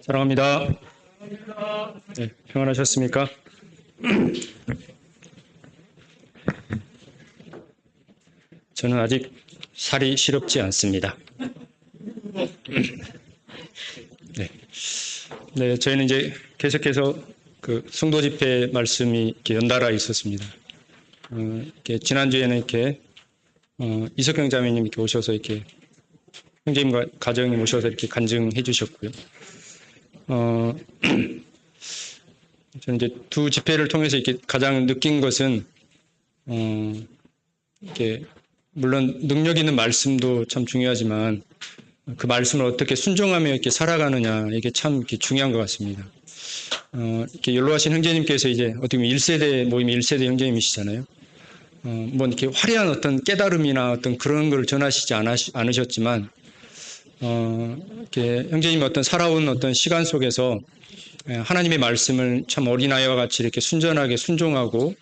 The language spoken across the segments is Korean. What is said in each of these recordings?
사랑합니다. 네, 평안하셨습니까? 저는 아직 살이 시렵지 않습니다. 네, 저희는 이제 계속해서 그 성도 집회 말씀이 이렇게 연달아 있었습니다. 이렇게 지난주에는 이렇게 이석경 자매님 이렇게 오셔서 이렇게 형제님과 가정님 오셔서 이렇게 간증해 주셨고요. 저는 이제 두 집회를 통해서 이렇게 가장 느낀 것은 이렇게 물론 능력 있는 말씀도 참 중요하지만 그 말씀을 어떻게 순종하며 이렇게 살아가느냐 이게 참 이렇게 중요한 것 같습니다. 이렇게 연로하신 형제님께서 이제 어떻게 보면 1세대 모임 1세대 형제님이시잖아요. 뭐 이렇게 화려한 어떤 깨달음이나 어떤 그런 걸 전하시지 않으셨지만 이렇게 형제님이 어떤 살아온 어떤 시간 속에서 하나님의 말씀을 참 어린아이와 같이 이렇게 순전하게 순종하고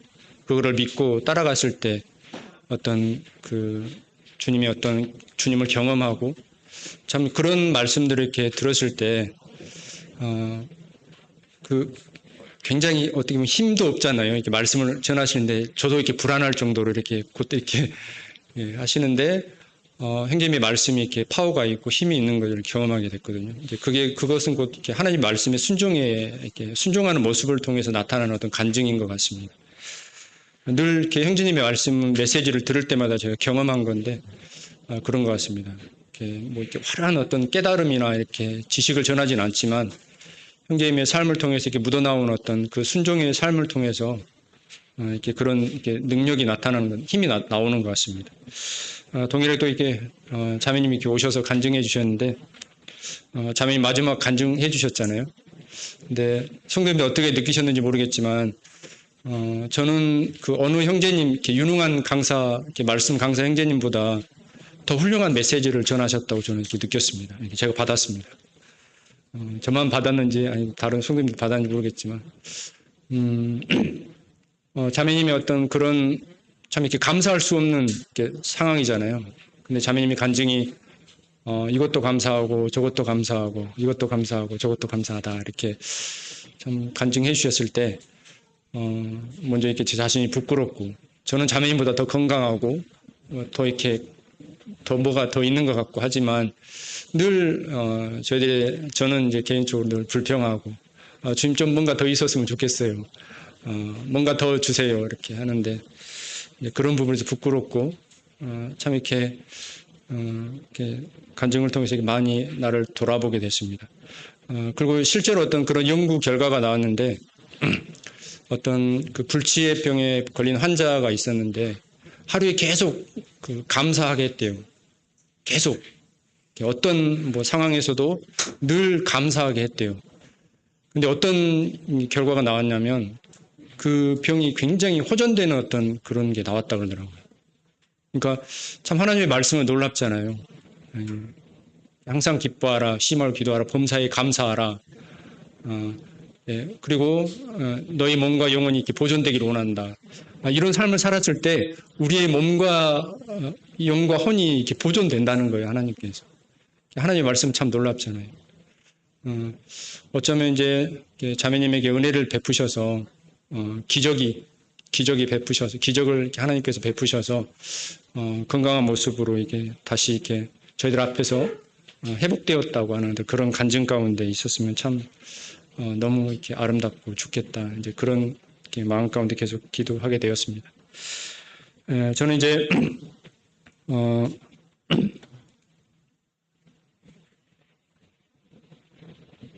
그거를 믿고 따라갔을 때 어떤 그 주님의 어떤 주님을 경험하고 참 그런 말씀들을 이렇게 들었을 때 그 굉장히 어떻게 보면 힘도 없잖아요. 이렇게 말씀을 전하시는데 저도 이렇게 불안할 정도로 이렇게 그때 이렇게 하시는데 형제님의 말씀이 이렇게 파워가 있고 힘이 있는 것을 경험하게 됐거든요. 이제 그것은 곧 이렇게 하나님 말씀에 이렇게 순종하는 모습을 통해서 나타나는 어떤 간증인 것 같습니다. 늘 이렇게 형제님의 말씀 메시지를 들을 때마다 제가 경험한 건데 그런 것 같습니다. 이렇게 화려한 어떤 깨달음이나 이렇게 지식을 전하진 않지만 형제님의 삶을 통해서 이렇게 묻어나온 어떤 그 순종의 삶을 통해서 이렇게 그런 이렇게 능력이 나타나는 힘이 나오는 것 같습니다. 동일하게 또 이렇게 자매님이 이렇게 오셔서 간증해 주셨는데 자매님 마지막 간증해 주셨잖아요. 근데 성도님들 어떻게 느끼셨는지 모르겠지만 저는 그 어느 형제님 이렇게 유능한 강사 이렇게 말씀 강사 형제님보다 더 훌륭한 메시지를 전하셨다고 저는 이렇게 느꼈습니다. 이렇게 제가 받았습니다. 저만 받았는지 아니 다른 성도님들 받았는지 모르겠지만 자매님의 어떤 그런 참 이렇게 감사할 수 없는 이렇게 상황이잖아요. 근데 자매님이 간증이 이것도 감사하고 저것도 감사하고 이것도 감사하고 저것도 감사하다 이렇게 참 간증해 주셨을 때 먼저 이렇게 제 자신이 부끄럽고 저는 자매님보다 더 건강하고 더 이렇게 더 뭐가 더 있는 것 같고 하지만 늘 저는 이제 개인적으로 늘 불평하고 주님 좀 뭔가 더 있었으면 좋겠어요. 뭔가 더 주세요 이렇게 하는데 그런 부분에서 부끄럽고 참 이렇게 간증을 통해서 많이 나를 돌아보게 됐습니다. 그리고 실제로 어떤 그런 연구 결과가 나왔는데 어떤 그 불치의 병에 걸린 환자가 있었는데 하루에 계속 그 감사하게 했대요. 계속 어떤 뭐 상황에서도 늘 감사하게 했대요. 근데 어떤 결과가 나왔냐면 그 병이 굉장히 호전되는 어떤 그런 게 나왔다 그러더라고요. 그러니까 참 하나님의 말씀은 놀랍잖아요. 항상 기뻐하라, 심할 기도하라, 범사에 감사하라. 그리고 너희 몸과 영혼이 이렇게 보존되기를 원한다. 이런 삶을 살았을 때 우리의 몸과 영과 혼이 이렇게 보존된다는 거예요. 하나님께서. 하나님의 말씀은 참 놀랍잖아요. 어쩌면 이제 자매님에게 은혜를 베푸셔서 기적을 하나님께서 베푸셔서 건강한 모습으로 이게 다시 이렇게 저희들 앞에서 회복되었다고 하는 그런 간증 가운데 있었으면 참 너무 이렇게 아름답고 좋겠다. 이제 그런 마음 가운데 계속 기도하게 되었습니다. 저는 이제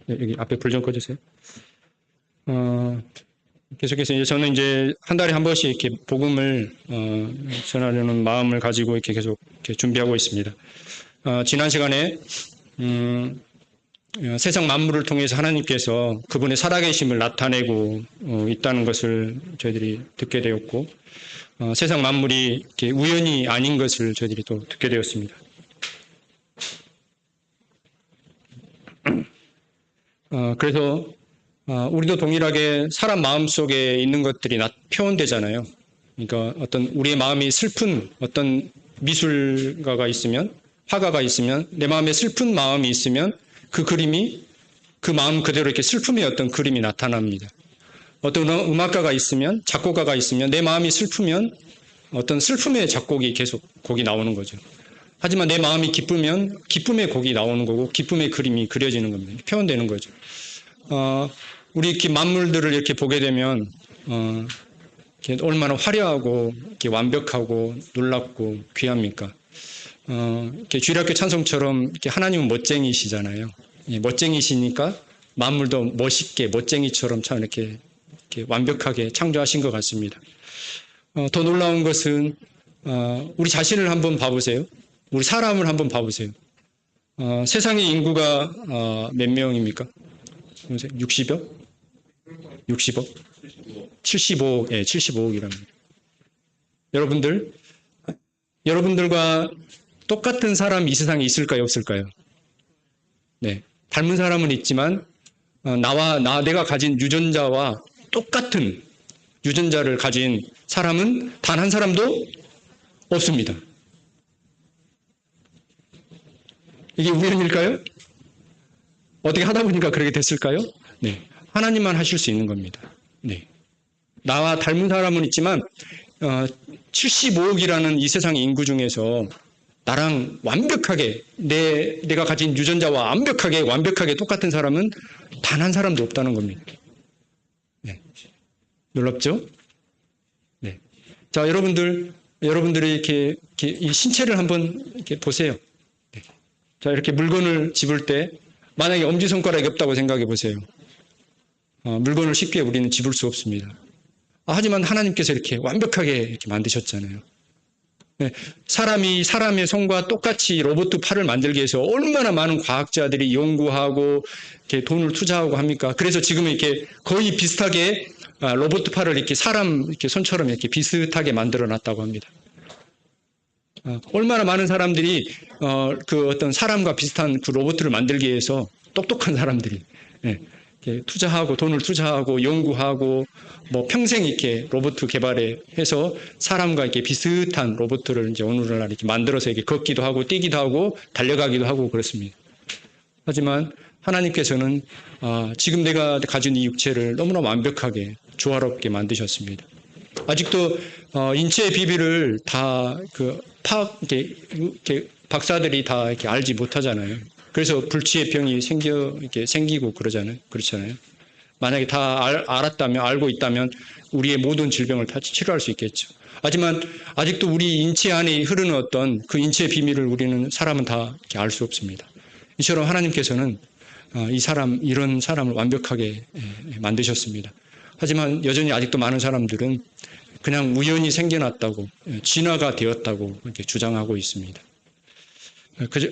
여기 앞에 불 좀 꺼주세요. 계속해서 이제 저는 이제 한 달에 한 번씩 이렇게 복음을 전하려는 마음을 가지고 이렇게 계속 이렇게 준비하고 있습니다. 지난 시간에 세상 만물을 통해서 하나님께서 그분의 살아계심을 나타내고 있다는 것을 저희들이 듣게 되었고 세상 만물이 이렇게 우연이 아닌 것을 저희들이 또 듣게 되었습니다. 그래서 우리도 동일하게 사람 마음 속에 있는 것들이 표현되잖아요. 그러니까 어떤 우리의 마음이 슬픈 어떤 미술가가 있으면 화가가 있으면 내 마음에 슬픈 마음이 있으면 그 그 마음 그대로 이렇게 슬픔의 어떤 그림이 나타납니다. 어떤 음악가가 있으면, 작곡가가 있으면 내 마음이 슬프면 어떤 슬픔의 작곡이 계속 곡이 나오는 거죠. 하지만 내 마음이 기쁘면 기쁨의 곡이 나오는 거고 기쁨의 그림이 그려지는 겁니다. 표현되는 거죠. 우리 이렇게 만물들을 이렇게 보게 되면 이렇게 얼마나 화려하고 이렇게 완벽하고 놀랍고 귀합니까? 이렇게 주일학교 찬송처럼 이렇게 하나님은 멋쟁이시잖아요. 멋쟁이시니까 만물도 멋있게 멋쟁이처럼 참 이렇게 완벽하게 창조하신 것 같습니다. 더 놀라운 것은 우리 자신을 한번 봐보세요. 우리 사람을 한번 봐보세요. 세상의 인구가 몇 명입니까? 60억? 60억? 75억, 예, 75억이랍니다. 여러분들과 똑같은 사람이 이 세상에 있을까요, 없을까요? 네. 닮은 사람은 있지만, 내가 가진 유전자와 똑같은 유전자를 가진 사람은 단 한 사람도 없습니다. 이게 우연일까요? 어떻게 하다 보니까 그렇게 됐을까요? 네. 하나님만 하실 수 있는 겁니다. 네. 나와 닮은 사람은 있지만, 75억이라는 이 세상의 인구 중에서 나랑 완벽하게, 내가 가진 유전자와 완벽하게 똑같은 사람은 단 한 사람도 없다는 겁니다. 네. 놀랍죠? 네. 자, 여러분들이 이렇게 이 신체를 한번 이렇게 보세요. 네. 자, 이렇게 물건을 집을 때, 만약에 엄지손가락이 없다고 생각해 보세요. 물건을 쉽게 우리는 집을 수 없습니다. 하지만 하나님께서 이렇게 완벽하게 이렇게 만드셨잖아요. 네, 사람의 손과 똑같이 로봇 팔을 만들기 위해서 얼마나 많은 과학자들이 연구하고 이렇게 돈을 투자하고 합니까? 그래서 지금 이렇게 거의 비슷하게 로봇 팔을 이렇게 사람 이렇게 손처럼 이렇게 비슷하게 만들어 놨다고 합니다. 얼마나 많은 사람들이 그 어떤 사람과 비슷한 그 로봇을 만들기 위해서 똑똑한 사람들이 이렇게 투자하고 돈을 투자하고 연구하고 뭐 평생 이렇게 로봇 개발에 해서 사람과 이렇게 비슷한 로봇을 이제 오늘날 이렇게 만들어서 이렇게 걷기도 하고 뛰기도 하고 달려가기도 하고 그렇습니다. 하지만 하나님께서는 지금 내가 가진 이 육체를 너무나 완벽하게 조화롭게 만드셨습니다. 아직도 인체의 비밀을 다 이렇게 박사들이 다 이렇게 알지 못하잖아요. 그래서 불치의 병이 생기고 그렇잖아요. 만약에 다 알고 있다면 우리의 모든 질병을 다 치료할 수 있겠죠. 하지만 아직도 우리 인체 안에 흐르는 어떤 그 인체의 비밀을 사람은 다 알 수 없습니다. 이처럼 하나님께서는 이런 사람을 완벽하게 만드셨습니다. 하지만 여전히 아직도 많은 사람들은 그냥 우연히 생겨났다고, 진화가 되었다고 이렇게 주장하고 있습니다.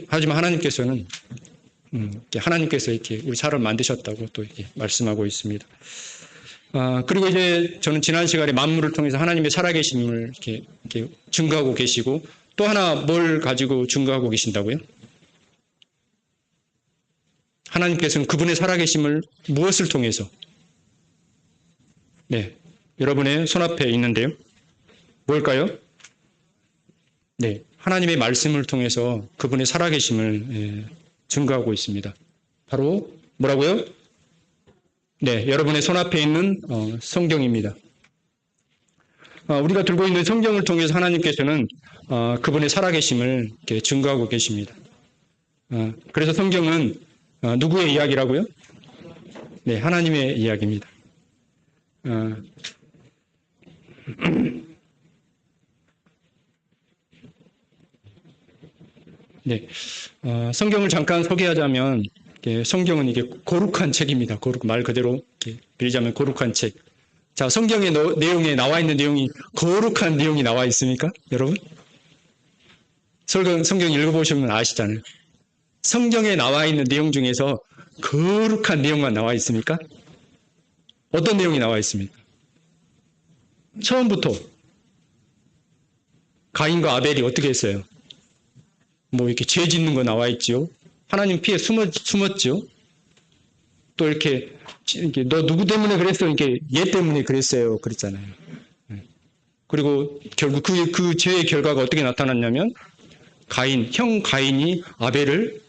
하지만 하나님께서는 하나님께서 이렇게 우리 사람을 만드셨다고 또 이렇게 말씀하고 있습니다. 그리고 이제 저는 지난 시간에 만물을 통해서 하나님의 살아계심을 이렇게 증거하고 계시고 또 하나 뭘 가지고 증거하고 계신다고요? 하나님께서는 그분의 살아계심을 무엇을 통해서? 네, 여러분의 손앞에 있는데요. 뭘까요? 네, 하나님의 말씀을 통해서 그분의 살아계심을 증거하고 있습니다. 바로 뭐라고요? 네, 여러분의 손앞에 있는 성경입니다. 우리가 들고 있는 성경을 통해서 하나님께서는 그분의 살아계심을 이렇게 증거하고 계십니다. 그래서 성경은 누구의 이야기라고요? 네, 하나님의 이야기입니다. 네, 성경을 잠깐 소개하자면 성경은 이게 거룩한 책입니다. 말 그대로 빌리자면 거룩한 책. 자, 성경의 내용에 나와 있는 내용이 거룩한 내용이 나와 있습니까, 여러분? 성경 읽어보시면 아시잖아요. 성경에 나와 있는 내용 중에서 거룩한 내용만 나와 있습니까? 어떤 내용이 나와 있습니까? 처음부터 가인과 아벨이 어떻게 했어요? 뭐 이렇게 죄 짓는 거 나와 있죠. 하나님 피해 숨었죠. 또 이렇게 너 누구 때문에 그랬어? 이렇게 얘 때문에 그랬어요. 그랬잖아요. 그리고 결국 그 죄의 결과가 어떻게 나타났냐면 형 가인이 아벨을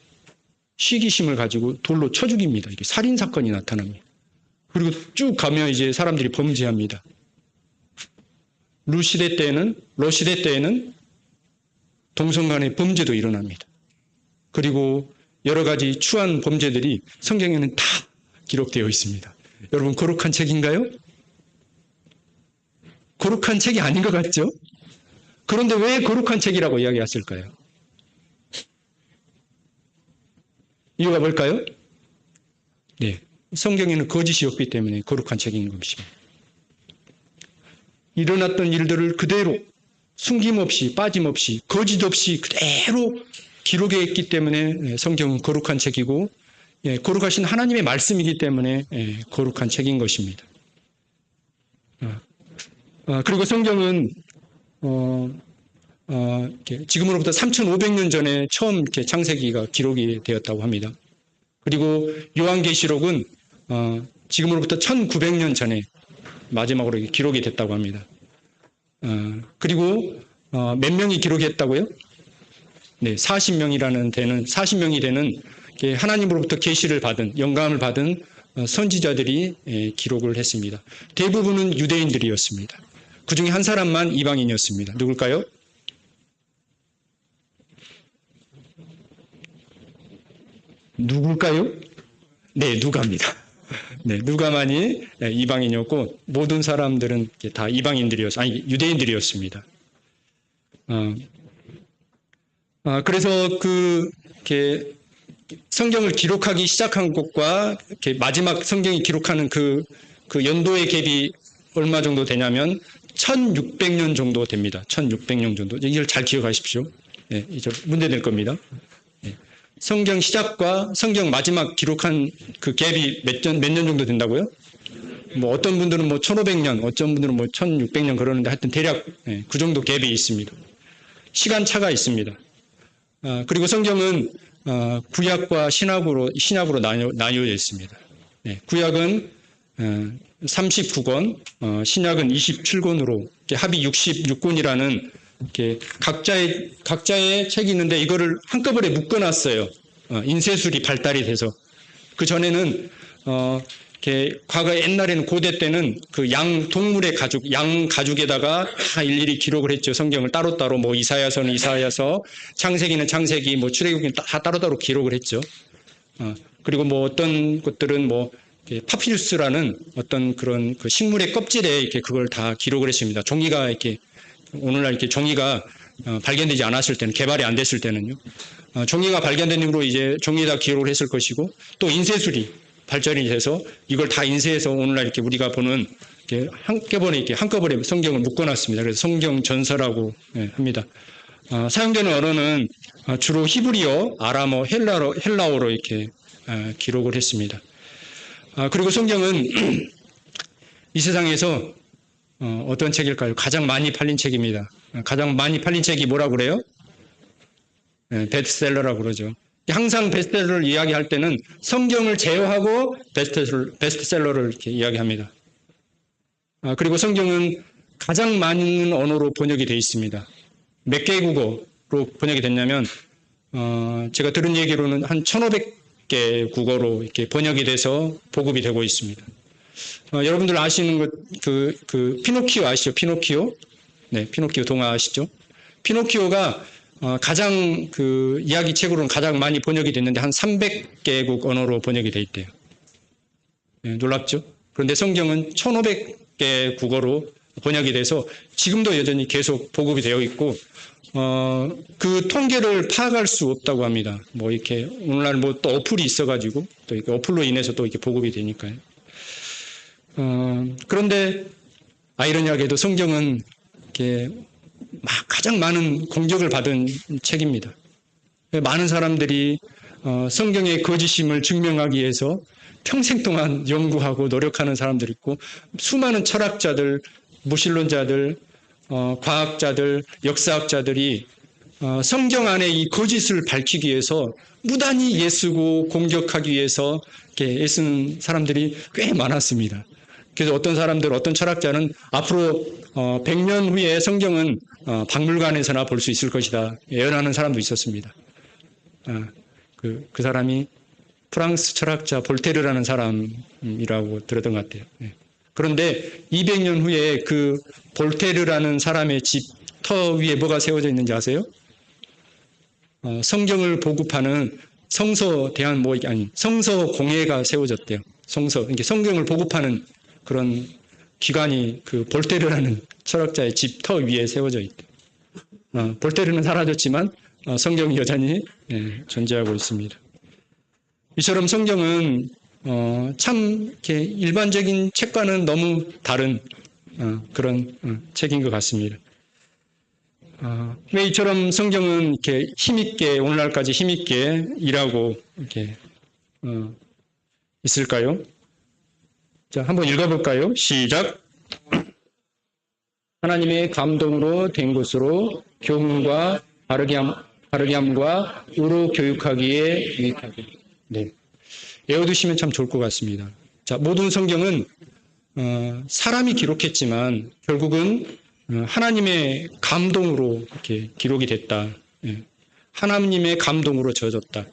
시기심을 가지고 돌로 쳐 죽입니다. 이게 살인 사건이 나타납니다. 그리고 쭉 가면 이제 사람들이 범죄합니다. 러 시대 때에는 동성 간의 범죄도 일어납니다. 그리고 여러 가지 추한 범죄들이 성경에는 다 기록되어 있습니다. 여러분, 거룩한 책인가요? 거룩한 책이 아닌 것 같죠? 그런데 왜 거룩한 책이라고 이야기했을까요? 이유가 뭘까요? 네, 성경에는 거짓이 없기 때문에 거룩한 책인 것입니다. 일어났던 일들을 그대로 숨김없이 빠짐없이 거짓 없이 그대로 기록해 있기 때문에 성경은 거룩한 책이고, 거룩하신 하나님의 말씀이기 때문에 거룩한 책인 것입니다. 그리고 성경은 지금으로부터 3,500년 전에 처음 이렇게 창세기가 기록이 되었다고 합니다. 그리고 요한계시록은 지금으로부터 1900년 전에 마지막으로 기록이 됐다고 합니다. 그리고 몇 명이 기록했다고요? 네, 40명이 되는 하나님으로부터 계시를 받은, 영감을 받은 선지자들이 기록을 했습니다. 대부분은 유대인들이었습니다. 그 중에 한 사람만 이방인이었습니다. 누굴까요? 누굴까요? 네, 누가입니다. 네, 누가만이 이방인이었고 모든 사람들은 다 유대인들이었습니다. 그래서 성경을 기록하기 시작한 것과 마지막 성경이 기록하는 그 연도의 갭이 얼마 정도 되냐면 1600년 정도 됩니다. 1600년 정도. 이걸 잘 기억하십시오. 네, 이제 문제 될 겁니다. 네. 성경 시작과 성경 마지막 기록한 그 갭이 몇 년 정도 된다고요? 뭐 어떤 분들은 1500년, 어떤 분들은 1600년 그러는데 하여튼 대략 그 정도 갭이 있습니다. 시간 차가 있습니다. 그리고 성경은 구약과 신약으로 나뉘어져 있습니다. 네, 구약은 39권, 신약은 27권으로 합이 66권이라는 각자의 책이 있는데 이거를 한꺼번에 묶어놨어요. 인쇄술이 발달이 돼서. 그 전에는 과거 옛날에는 고대 때는 그 동물의 가죽, 양 가죽에다가 다 일일이 기록을 했죠. 성경을 따로따로 이사야서는 이사야서, 창세기는 창세기, 출애굽기는 다 따로따로 기록을 했죠. 그리고 어떤 것들은 파피루스라는 어떤 그런 그 식물의 껍질에 이렇게 그걸 다 기록을 했습니다. 종이가 오늘날 이렇게 종이가 발견되지 않았을 때는, 개발이 안 됐을 때는요. 종이가 발견된 이후로 이제 종이에다 기록을 했을 것이고, 또 인쇄술이 발전이 돼서 이걸 다 인쇄해서 오늘날 이렇게 우리가 보는 한꺼번에 성경을 묶어놨습니다. 그래서 성경 전서라고 합니다. 사용되는 언어는 주로 히브리어, 아람어, 헬라어로 이렇게 기록을 했습니다. 그리고 성경은 이 세상에서 어떤 책일까요? 가장 많이 팔린 책입니다. 가장 많이 팔린 책이 뭐라고 그래요? 베스트셀러라고 그러죠. 항상 베스트셀러를 이야기할 때는 성경을 제어하고 베스트셀러를 이렇게 이야기합니다. 그리고 성경은 가장 많은 언어로 번역이 되어 있습니다. 몇 개 국어로 번역이 됐냐면 제가 들은 얘기로는 한 1500개 국어로 이렇게 번역이 돼서 보급이 되고 있습니다. 여러분들 아시는 피노키오 아시죠? 피노키오? 네, 피노키오 동화 아시죠? 피노키오가 가장 이야기책으로는 가장 많이 번역이 됐는데 한 300개국 언어로 번역이 돼 있대요. 네, 놀랍죠? 그런데 성경은 1500개 국어로 번역이 돼서 지금도 여전히 계속 보급이 되어 있고, 그 통계를 파악할 수 없다고 합니다. 이렇게 오늘날 또 어플이 있어가지고 또 이렇게 어플로 인해서 또 이렇게 보급이 되니까요. 그런데 아이러니하게도 성경은 이렇게 가장 많은 공격을 받은 책입니다. 많은 사람들이 성경의 거짓임을 증명하기 위해서 평생 동안 연구하고 노력하는 사람들이 있고, 수많은 철학자들, 무신론자들, 과학자들, 역사학자들이 성경 안에 이 거짓을 밝히기 위해서 무단히 애쓰고 공격하기 위해서 이렇게 애쓴 사람들이 꽤 많았습니다. 그래서 어떤 철학자는 앞으로 100년 후에 성경은 박물관에서나 볼 수 있을 것이다 예언하는 사람도 있었습니다. 그 사람이 프랑스 철학자 볼테르라는 사람이라고 들었던 것 같아요. 예. 그런데 200년 후에 그 볼테르라는 사람의 집터 위에 뭐가 세워져 있는지 아세요? 성경을 보급하는 성서 대한 성서 공회가 세워졌대요. 이게 성경을 보급하는 그런 기관이 그 볼테르라는 철학자의 집터 위에 세워져 있대요. 볼테르는 사라졌지만 성경이 여전히 존재하고 있습니다. 이처럼 성경은 참 이렇게 일반적인 책과는 너무 다른 그런 책인 것 같습니다. 왜 이처럼 성경은 이렇게 힘있게 오늘날까지 힘있게 일하고 이렇게 있을까요? 자, 한번 읽어볼까요? 시작. 하나님의 감동으로 된 것으로 교훈과 바르게 함과 의로 교육하기에 유익하게. 네. 외워두시면 참 좋을 것 같습니다. 자, 모든 성경은 사람이 기록했지만 결국은 하나님의 감동으로 이렇게 기록이 됐다. 하나님의 감동으로 지어졌다.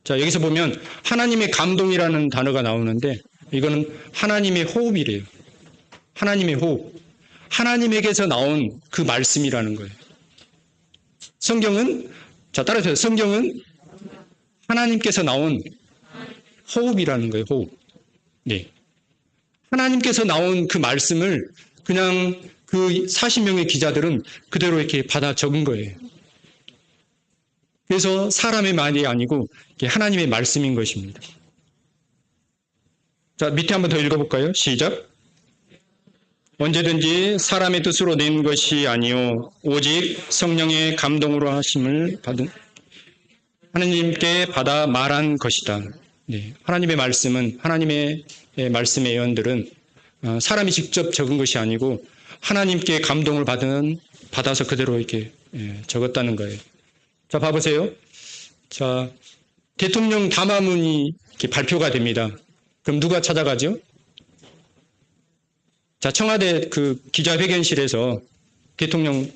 자, 여기서 보면 하나님의 감동이라는 단어가 나오는데 이거는 하나님의 호흡이래요. 하나님의 호흡. 하나님에게서 나온 그 말씀이라는 거예요. 성경은, 자, 따라서 성경은 하나님께서 나온 호흡이라는 거예요, 호흡. 네. 하나님께서 나온 그 말씀을 그냥 그 40명의 기자들은 그대로 이렇게 받아 적은 거예요. 그래서 사람의 말이 아니고 하나님의 말씀인 것입니다. 자, 밑에 한번 더 읽어볼까요? 시작. 언제든지 사람의 뜻으로 낸 것이 아니요 오직 성령의 감동으로 하심을 받은 하나님께 받아 말한 것이다. 네, 하나님의 말씀은 하나님의 말씀의 예언들은 사람이 직접 적은 것이 아니고 하나님께 감동을 받아서 그대로 이렇게 적었다는 거예요. 자, 봐보세요. 자, 대통령 담화문이 이렇게 발표가 됩니다. 그럼 누가 찾아가죠? 자, 청와대 그 기자회견실에서 대통령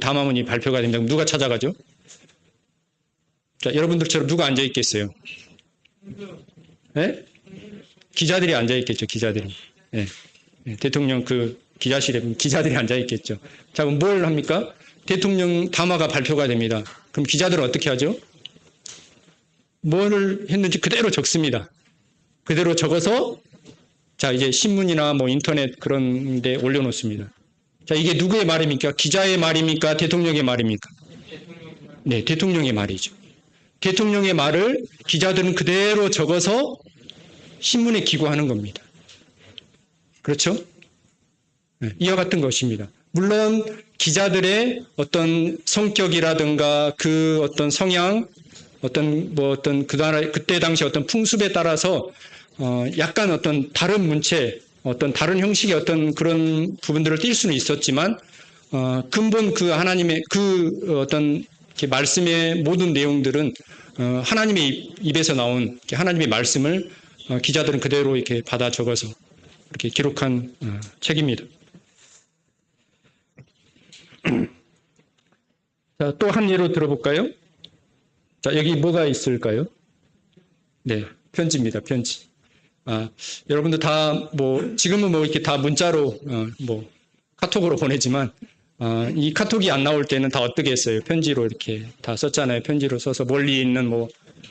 담화문이 발표가 됩니다. 그럼 누가 찾아가죠? 자, 여러분들처럼 누가 앉아 있겠어요? 네? 기자들이 앉아 있겠죠, 기자들이. 네. 대통령 그 기자실에 기자들이 앉아 있겠죠. 자, 그럼 뭘 합니까? 대통령 담화가 발표가 됩니다. 그럼 기자들은 어떻게 하죠? 뭘 했는지 그대로 적습니다. 그대로 적어서 자, 이제 신문이나 뭐 인터넷 그런 데 올려놓습니다. 자, 이게 누구의 말입니까? 기자의 말입니까? 대통령의 말입니까? 네, 대통령의 말이죠. 대통령의 말을 기자들은 그대로 적어서 신문에 기고하는 겁니다. 그렇죠? 네, 이와 같은 것입니다. 물론 기자들의 어떤 성격이라든가 그 어떤 성향, 그때 당시 어떤 풍습에 따라서 약간 어떤 다른 문체, 어떤 다른 형식의 어떤 그런 부분들을 띌 수는 있었지만, 근본 그 하나님의 그 어떤 말씀의 모든 내용들은 하나님의 입에서 나온 하나님의 말씀을 기자들은 그대로 이렇게 받아 적어서 이렇게 기록한 책입니다. 자, 또 한 예로 들어볼까요? 자, 여기 뭐가 있을까요? 네, 편지입니다, 편지. 여러분들 다 지금은 이렇게 다 문자로, 카톡으로 보내지만, 이 카톡이 안 나올 때는 다 어떻게 했어요? 편지로 이렇게 다 썼잖아요. 편지로 써서 멀리 있는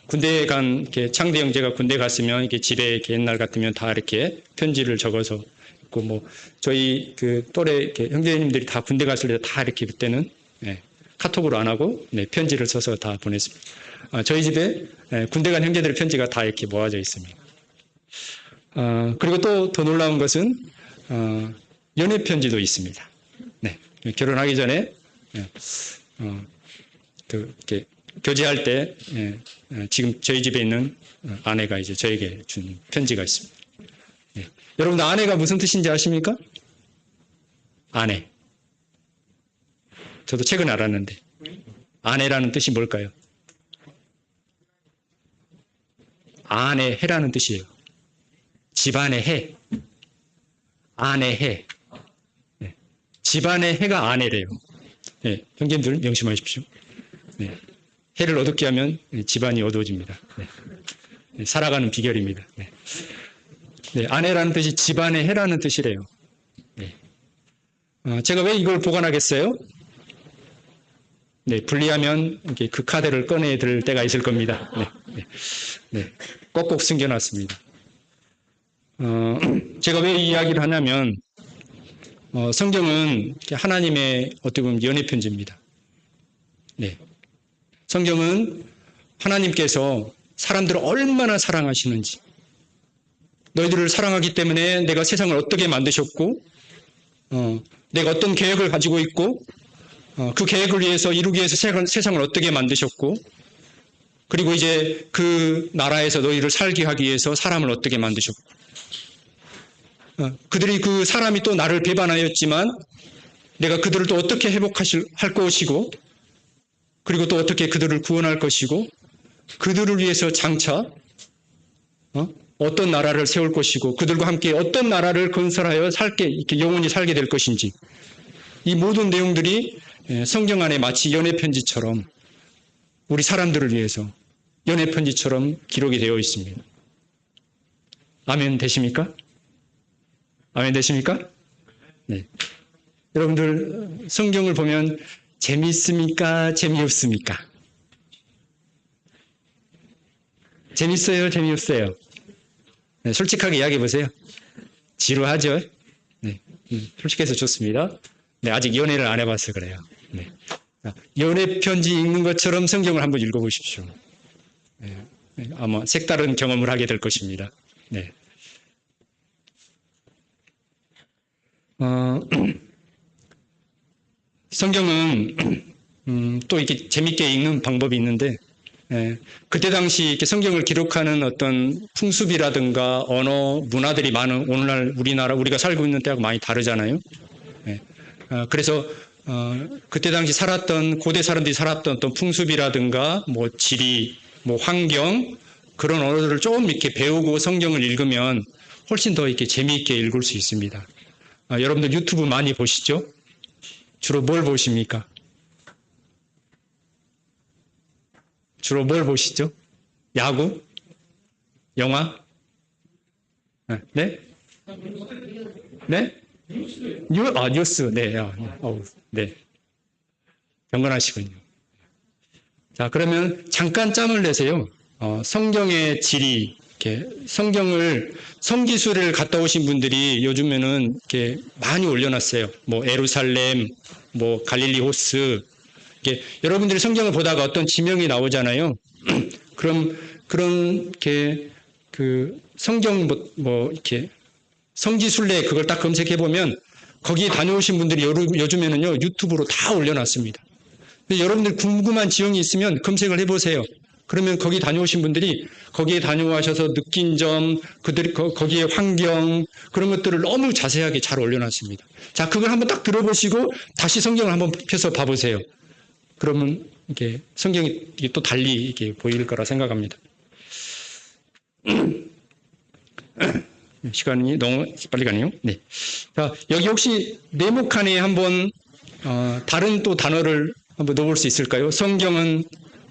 군대에 간, 이렇게 창대 형제가 군대 갔으면, 이렇게 집에 이렇게 옛날 같으면 다 이렇게 편지를 적어서 있고, 저희 그 또래 이렇게 형제님들이 다 군대 갔을 때 다 이렇게 그때는, 카톡으로 안 하고, 편지를 써서 다 보냈습니다. 저희 집에 군대 간 형제들의 편지가 다 이렇게 모아져 있습니다. 그리고 또 더 놀라운 것은 연애 편지도 있습니다. 네, 결혼하기 전에 이렇게 교제할 때 지금 저희 집에 있는 아내가 이제 저에게 준 편지가 있습니다. 네. 여러분 아내가 무슨 뜻인지 아십니까? 아내. 저도 최근에 알았는데 아내라는 뜻이 뭘까요? 아내 해라는 뜻이에요. 집안의 해. 아내 해. 네. 집안의 해가 아내래요. 네. 형제님들 명심하십시오. 네. 해를 어둡게 하면 집안이 어두워집니다. 네. 살아가는 비결입니다. 네. 네, 아내라는 뜻이 집안의 해라는 뜻이래요. 네. 제가 왜 이걸 보관하겠어요? 네, 분리하면 이렇게 그 카드를 꺼내들 때가 있을 겁니다. 네, 네, 네. 꼭꼭 숨겨놨습니다. 제가 왜 이 이야기를 하냐면, 성경은 하나님의 어떻게 보면 연애편지입니다. 네. 성경은 하나님께서 사람들을 얼마나 사랑하시는지, 너희들을 사랑하기 때문에 내가 세상을 어떻게 만드셨고, 내가 어떤 계획을 가지고 있고, 그 계획을 위해서 이루기 위해서 세상을 어떻게 만드셨고, 그리고 이제 그 나라에서 너희를 살게 하기 위해서 사람을 어떻게 만드셨고, 그들이 그 사람이 또 나를 배반하였지만 내가 그들을 또 어떻게 할 것이고, 그리고 또 어떻게 그들을 구원할 것이고, 그들을 위해서 장차 어떤 나라를 세울 것이고, 그들과 함께 어떤 나라를 건설하여 이렇게 영원히 살게 될 것인지, 이 모든 내용들이 성경 안에 마치 연애편지처럼 우리 사람들을 위해서 연애편지처럼 기록이 되어 있습니다. 아멘 되십니까? 아멘 되십니까? 네. 여러분들 성경을 보면 재미있습니까? 재미없습니까? 재밌어요? 재미없어요? 네, 솔직하게 이야기해 보세요. 지루하죠? 네, 솔직해서 좋습니다. 네, 아직 연애를 안 해봐서 그래요. 네. 연애 편지 읽는 것처럼 성경을 한번 읽어보십시오. 네, 아마 색다른 경험을 하게 될 것입니다. 네. 성경은 또 이렇게 재밌게 읽는 방법이 있는데, 그때 당시 이렇게 성경을 기록하는 어떤 풍습이라든가 언어, 문화들이 많은 오늘날 우리가 살고 있는 때하고 많이 다르잖아요. 그래서 그때 당시 고대 사람들이 살았던 어떤 풍습이라든가 뭐 지리, 뭐 환경, 그런 언어들을 조금 이렇게 배우고 성경을 읽으면 훨씬 더 이렇게 재미있게 읽을 수 있습니다. 여러분들 유튜브 많이 보시죠? 주로 뭘 보십니까? 주로 뭘 보시죠? 야구? 영화? 네? 네? 뉴스. 네. 네. 경건하시군요. 자, 그러면 잠깐 짬을 내세요. 성경의 질이, 이렇게 성지순례를 갔다 오신 분들이 요즘에는 이렇게 많이 올려놨어요. 뭐, 예루살렘, 뭐, 갈릴리 호스. 여러분들이 성경을 보다가 어떤 지명이 나오잖아요. 그런, 성경 이렇게, 성지순례 그걸 딱 검색해보면 거기에 다녀오신 분들이 요즘에는요, 유튜브로 다 올려놨습니다. 여러분들 궁금한 지형이 있으면 검색을 해보세요. 그러면 거기 다녀오신 분들이 거기에 다녀와셔서 느낀 점, 거기에 환경, 그런 것들을 너무 자세하게 잘 올려놨습니다. 자, 그걸 한번 딱 들어보시고 다시 성경을 한번 펴서 봐보세요. 그러면 이게 성경이 또 달리 이렇게 보일 거라 생각합니다. 시간이 너무 빨리 가네요. 네. 자, 여기 혹시 네모칸에 한번 다른 또 단어를 한번 넣어볼 수 있을까요? 성경은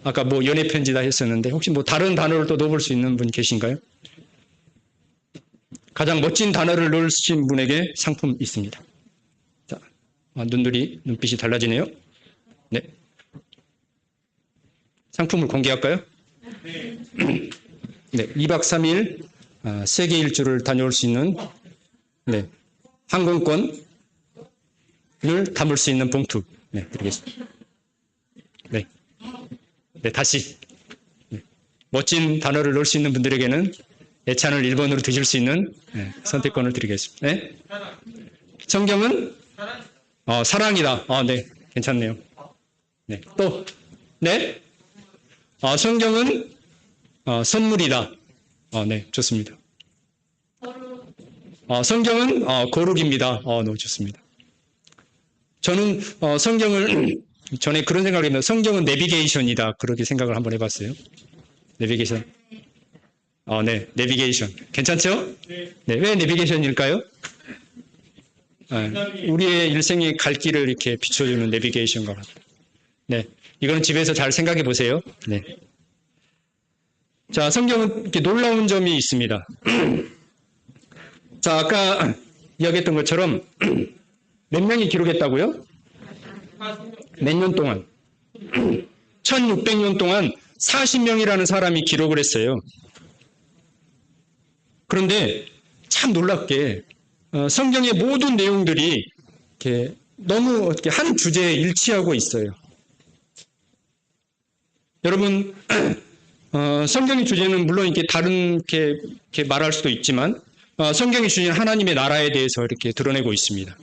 아까 뭐 연애편지다 했었는데 혹시 뭐 다른 단어를 또 넣어볼 수 있는 분 계신가요? 가장 멋진 단어를 넣으신 분에게 상품 있습니다. 자, 눈빛이 달라지네요. 네. 상품을 공개할까요? 네. 네, 2박 3일 세계 일주를 다녀올 수 있는 항공권을 담을 수 있는 봉투 드리겠습니다. 네, 다시 멋진 단어를 넣을 수 있는 분들에게는 예찬을 1번으로 드실 수 있는 선택권을 드리겠습니다. 네. 성경은 사랑이다. 네, 괜찮네요. 네, 또 네. 성경은 선물이다. 네, 좋습니다. 성경은 거룩입니다. 너무 좋습니다. 저는 성경을 전에 그런 생각을 했는데 성경은 내비게이션이다. 그렇게 생각을 한번 해봤어요. 내비게이션. 네, 내비게이션. 괜찮죠? 네, 왜 내비게이션일까요? 우리의 일생의 갈 길을 이렇게 비춰주는 내비게이션과 같아요. 네. 이거는 집에서 잘 생각해 보세요. 네. 자, 성경은 이렇게 놀라운 점이 있습니다. 자, 아까 이야기했던 것처럼 몇 명이 기록했다고요? 몇 년 동안? 1600년 동안 40명이라는 사람이 기록을 했어요. 그런데 참 놀랍게 성경의 모든 내용들이 이렇게 너무 어떻게 한 주제에 일치하고 있어요. 여러분, 성경의 주제는 물론 이렇게 다른 이렇게 말할 수도 있지만 성경의 주제는 하나님의 나라에 대해서 이렇게 드러내고 있습니다.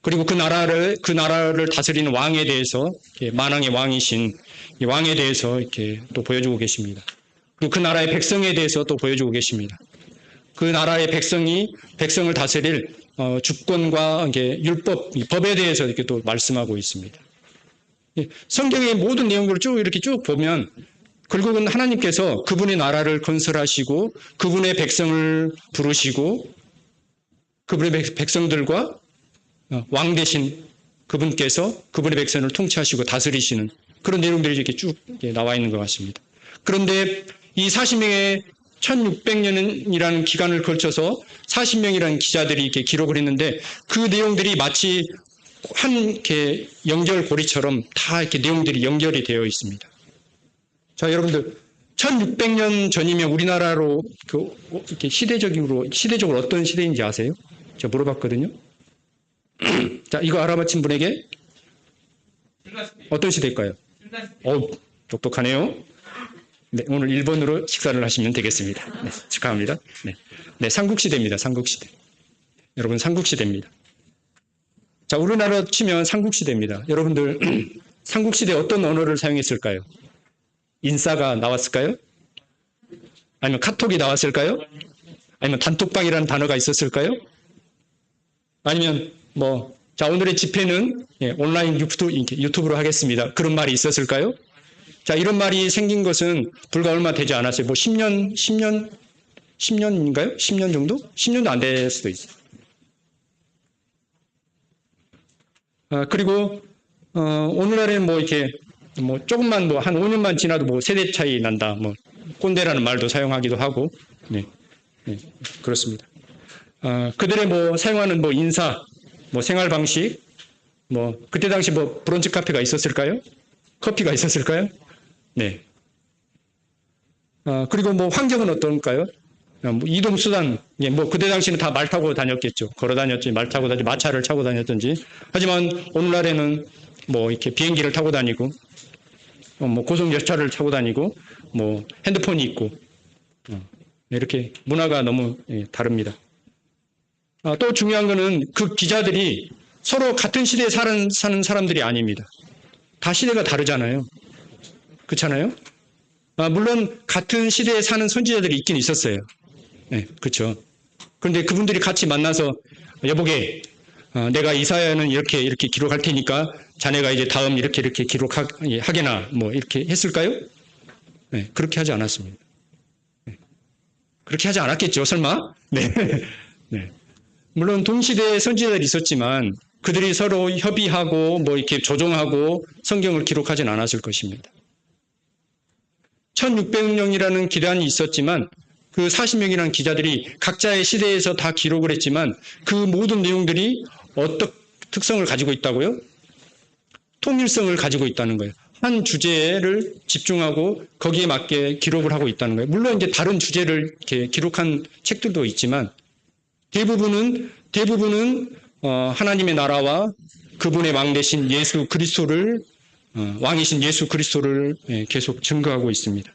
그리고 그 나라를 다스리는 왕에 대해서 만왕의 왕이신 이 왕에 대해서 이렇게 또 보여주고 계십니다. 그리고 그 나라의 백성에 대해서 또 보여주고 계십니다. 그 나라의 백성을 다스릴 주권과 율법, 법에 대해서 이렇게 또 말씀하고 있습니다. 성경의 모든 내용들을 이렇게 쭉 보면 결국은 하나님께서 그분의 나라를 건설하시고 그분의 백성을 부르시고 그분의 백성들과 왕 되신 그분께서 그분의 백성을 통치하시고 다스리시는 그런 내용들이 이렇게 쭉 나와 있는 것 같습니다. 그런데 이 40명의 1600년이라는 기간을 걸쳐서 40명이라는 기자들이 이렇게 기록을 했는데 그 내용들이 마치 한 이렇게 연결고리처럼 다 이렇게 내용들이 연결이 되어 있습니다. 자, 여러분들 1600년 전이면 우리나라로 이렇게 시대적으로 어떤 시대인지 아세요? 제가 물어봤거든요. 자, 이거 알아맞힌 분에게 어떤 시대일까요? 똑똑하네요. 네, 오늘 1번으로 식사를 하시면 되겠습니다. 네, 축하합니다. 네, 삼국시대입니다. 삼국시대. 여러분, 삼국시대입니다. 자, 우리나라 치면 삼국시대입니다. 여러분들, 삼국시대 어떤 언어를 사용했을까요? 인싸가 나왔을까요? 아니면 카톡이 나왔을까요? 아니면 단톡방이라는 단어가 있었을까요? 아니면 자, 오늘의 집회는 온라인 유튜브로 하겠습니다. 그런 말이 있었을까요? 자, 이런 말이 생긴 것은 불과 얼마 되지 않았어요. 10년인가요? 10년 정도? 10년도 안 될 수도 있어요. 그리고, 오늘날에는 조금만 한 5년만 지나도 세대 차이 난다. 꼰대라는 말도 사용하기도 하고, 네, 그렇습니다. 그들의 사용하는 인사, 생활 방식, 그때 당시 브런치 카페가 있었을까요? 커피가 있었을까요? 네. 그리고 환경은 어떤가요? 이동수단, 그때 당시는 다 말 타고 다녔겠죠. 걸어 다녔지, 말 타고 다녔지, 마차를 타고 다녔든지. 하지만 오늘날에는 이렇게 비행기를 타고 다니고, 고속열차를 타고 다니고, 핸드폰이 있고, 이렇게 문화가 너무 다릅니다. 또 중요한 거는 그 기자들이 서로 같은 시대에 사는 사람들이 아닙니다. 다 시대가 다르잖아요. 그렇잖아요? 물론 같은 시대에 사는 선지자들이 있긴 있었어요. 네, 그렇죠. 그런데 그분들이 같이 만나서 여보게, 내가 이사야는 이렇게 기록할 테니까 자네가 이제 다음 이렇게 기록하게나 이렇게 했을까요? 네, 그렇게 하지 않았습니다. 네, 그렇게 하지 않았겠죠, 설마? 네. 네. 물론 동시대에 선지자들이 있었지만 그들이 서로 협의하고 이렇게 조정하고 성경을 기록하진 않았을 것입니다. 1600명이라는 기간이 있었지만 그 40명이라는 기자들이 각자의 시대에서 다 기록을 했지만 그 모든 내용들이 어떤 특성을 가지고 있다고요? 통일성을 가지고 있다는 거예요. 한 주제를 집중하고 거기에 맞게 기록을 하고 있다는 거예요. 물론 이제 다른 주제를 이렇게 기록한 책들도 있지만 대부분은 하나님의 나라와 그분의 왕 되신 예수 그리스도를 왕이신 예수 그리스도를 계속 증거하고 있습니다.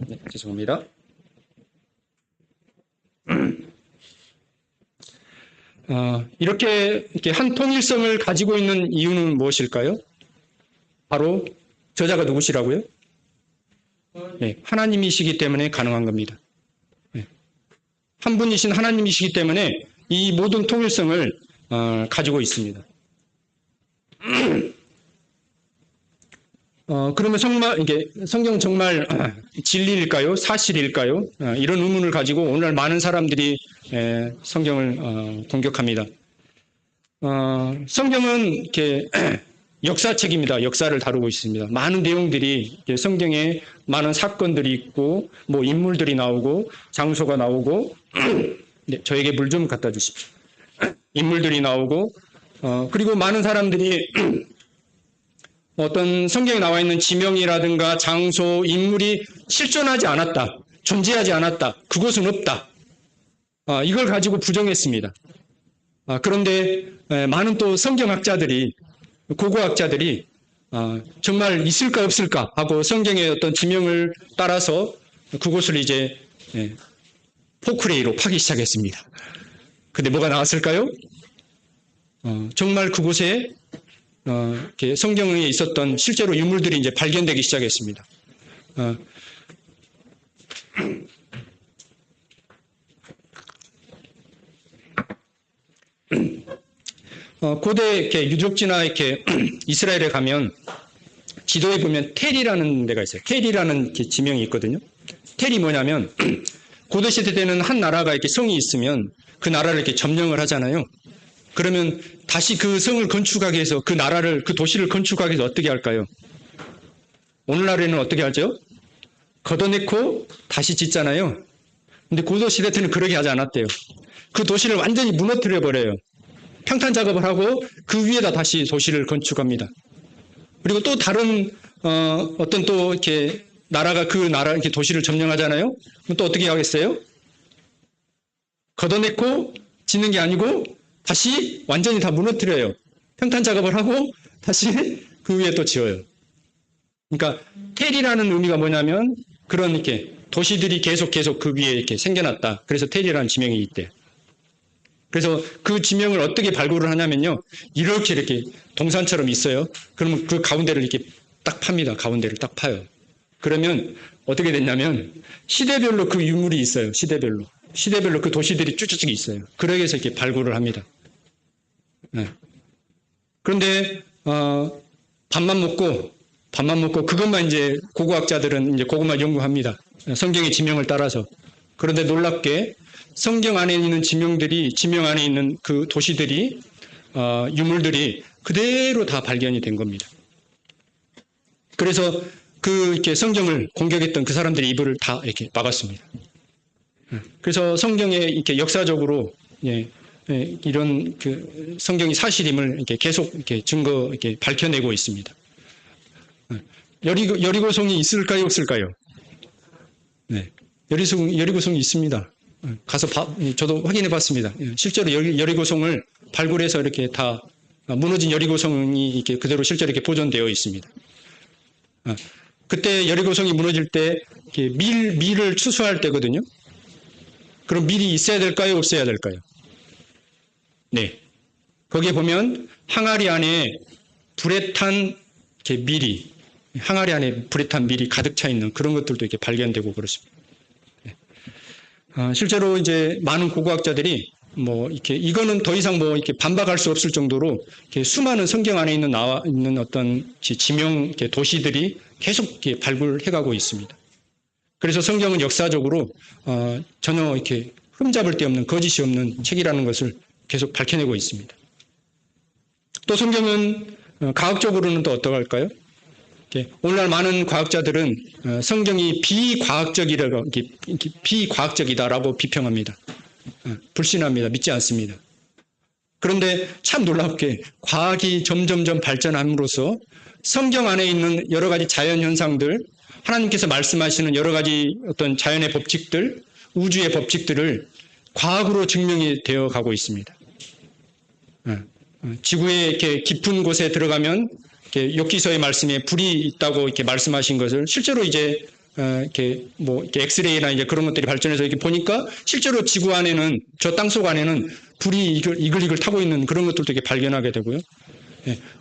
네, 죄송합니다. 이렇게 한 통일성을 가지고 있는 이유는 무엇일까요? 바로 저자가 누구시라고요? 네, 하나님이시기 때문에 가능한 겁니다. 네. 한 분이신 하나님이시기 때문에 이 모든 통일성을 가지고 있습니다. 그러면 정말 이게 성경 정말 진리일까요? 사실일까요? 이런 의문을 가지고 오늘 많은 사람들이 성경을 공격합니다. 성경은 이렇게 역사책입니다. 역사를 다루고 있습니다. 많은 내용들이 성경에 많은 사건들이 있고 뭐 인물들이 나오고 장소가 나오고 네, 저에게 물 좀 갖다 주십시오. 인물들이 나오고 그리고 많은 사람들이 어떤 성경에 나와 있는 지명이라든가 장소, 인물이 실존하지 않았다. 존재하지 않았다. 그곳은 없다. 이걸 가지고 부정했습니다. 그런데 많은 또 성경학자들이 고고학자들이 정말 있을까 없을까 하고 성경의 어떤 지명을 따라서 그곳을 이제 포크레이로 파기 시작했습니다. 근데 뭐가 나왔을까요? 정말 그곳에 이렇게 성경에 있었던 실제로 유물들이 이제 발견되기 시작했습니다. 고대 이렇게 유적지나 이렇게 이스라엘에 가면 지도에 보면 텔이라는 데가 있어요. 텔이라는 이렇게 지명이 있거든요. 텔이 뭐냐면 고대 시대 때는 한 나라가 이렇게 성이 있으면 그 나라를 이렇게 점령을 하잖아요. 그러면 다시 그 성을 건축하기 위해서 그 나라를 그 도시를 건축하기 위해서 어떻게 할까요? 오늘날에는 어떻게 하죠? 걷어내고 다시 짓잖아요. 근데 고대 시대 때는 그러게 하지 않았대요. 그 도시를 완전히 무너뜨려 버려요. 평탄 작업을 하고 그 위에다 다시 도시를 건축합니다. 그리고 또 다른 어떤 또 이렇게 나라가 그 나라 이렇게 도시를 점령하잖아요. 그럼 또 어떻게 하겠어요? 걷어내고 짓는 게 아니고 다시 완전히 다 무너뜨려요. 평탄 작업을 하고 다시 그 위에 또 지어요. 그러니까 텔이라는 의미가 뭐냐면 그런 이렇게 도시들이 계속 그 위에 이렇게 생겨났다. 그래서 텔이라는 지명이 있대. 그래서 그 지명을 어떻게 발굴을 하냐면요. 이렇게 동산처럼 있어요. 그러면 그 가운데를 이렇게 딱 팝니다. 가운데를 딱 파요. 그러면 어떻게 됐냐면 시대별로 그 유물이 있어요. 시대별로 그 도시들이 쭉쭉쭉 있어요. 그러기 위해서 이렇게 발굴을 합니다. 네. 그런데 밥만 먹고 그것만 이제 고고학자들은 이제 그것만 연구합니다. 성경의 지명을 따라서. 그런데 놀랍게 성경 안에 있는 지명 안에 있는 그 도시들이 유물들이 그대로 다 발견이 된 겁니다. 그래서 그 이렇게 성경을 공격했던 그 사람들의 입을 다 이렇게 막았습니다. 그래서 성경에 이렇게 역사적으로 이런 그 성경이 사실임을 이렇게 계속 이렇게 이렇게 밝혀내고 있습니다. 여리고성이 있을까요, 없을까요? 네, 여리고성이 있습니다. 가서 저도 확인해 봤습니다. 실제로 여리고성을 발굴해서 이렇게 다 무너진 여리고성이 이렇게 그대로 실제로 이렇게 보존되어 있습니다. 그때 여리고성이 무너질 때 밀을 추수할 때거든요. 그럼 밀이 있어야 될까요, 없어야 될까요? 네. 거기에 보면 항아리 안에 불에 탄 항아리 안에 불에 탄 밀이 가득 차 있는 그런 것들도 이렇게 발견되고 그렇습니다. 네. 실제로 이제 많은 고고학자들이 이거는 더 이상 이렇게 반박할 수 없을 정도로 이렇게 수많은 성경 안에 있는 어떤 지명 도시들이 계속 이렇게 발굴해가고 있습니다. 그래서 성경은 역사적으로 전혀 이렇게 흠잡을 데 없는 거짓이 없는 책이라는 것을 계속 밝혀내고 있습니다. 또 성경은 과학적으로는 또 어떠할까요? 오늘날 많은 과학자들은 성경이 비과학적이다라고 비평합니다. 불신합니다. 믿지 않습니다. 그런데 참 놀랍게 과학이 점점점 발전함으로써 성경 안에 있는 여러 가지 자연 현상들, 하나님께서 말씀하시는 여러 가지 어떤 자연의 법칙들, 우주의 법칙들을 과학으로 증명이 되어 가고 있습니다. 지구의 이렇게 깊은 곳에 들어가면 욥기서의 말씀에 불이 있다고 이렇게 말씀하신 것을 실제로 이제 이렇게 엑스레이나 이제 그런 것들이 발전해서 이렇게 보니까 실제로 지구 안에는 저 땅속 안에는 불이 이글이글 타고 있는 그런 것들도 이렇게 발견하게 되고요.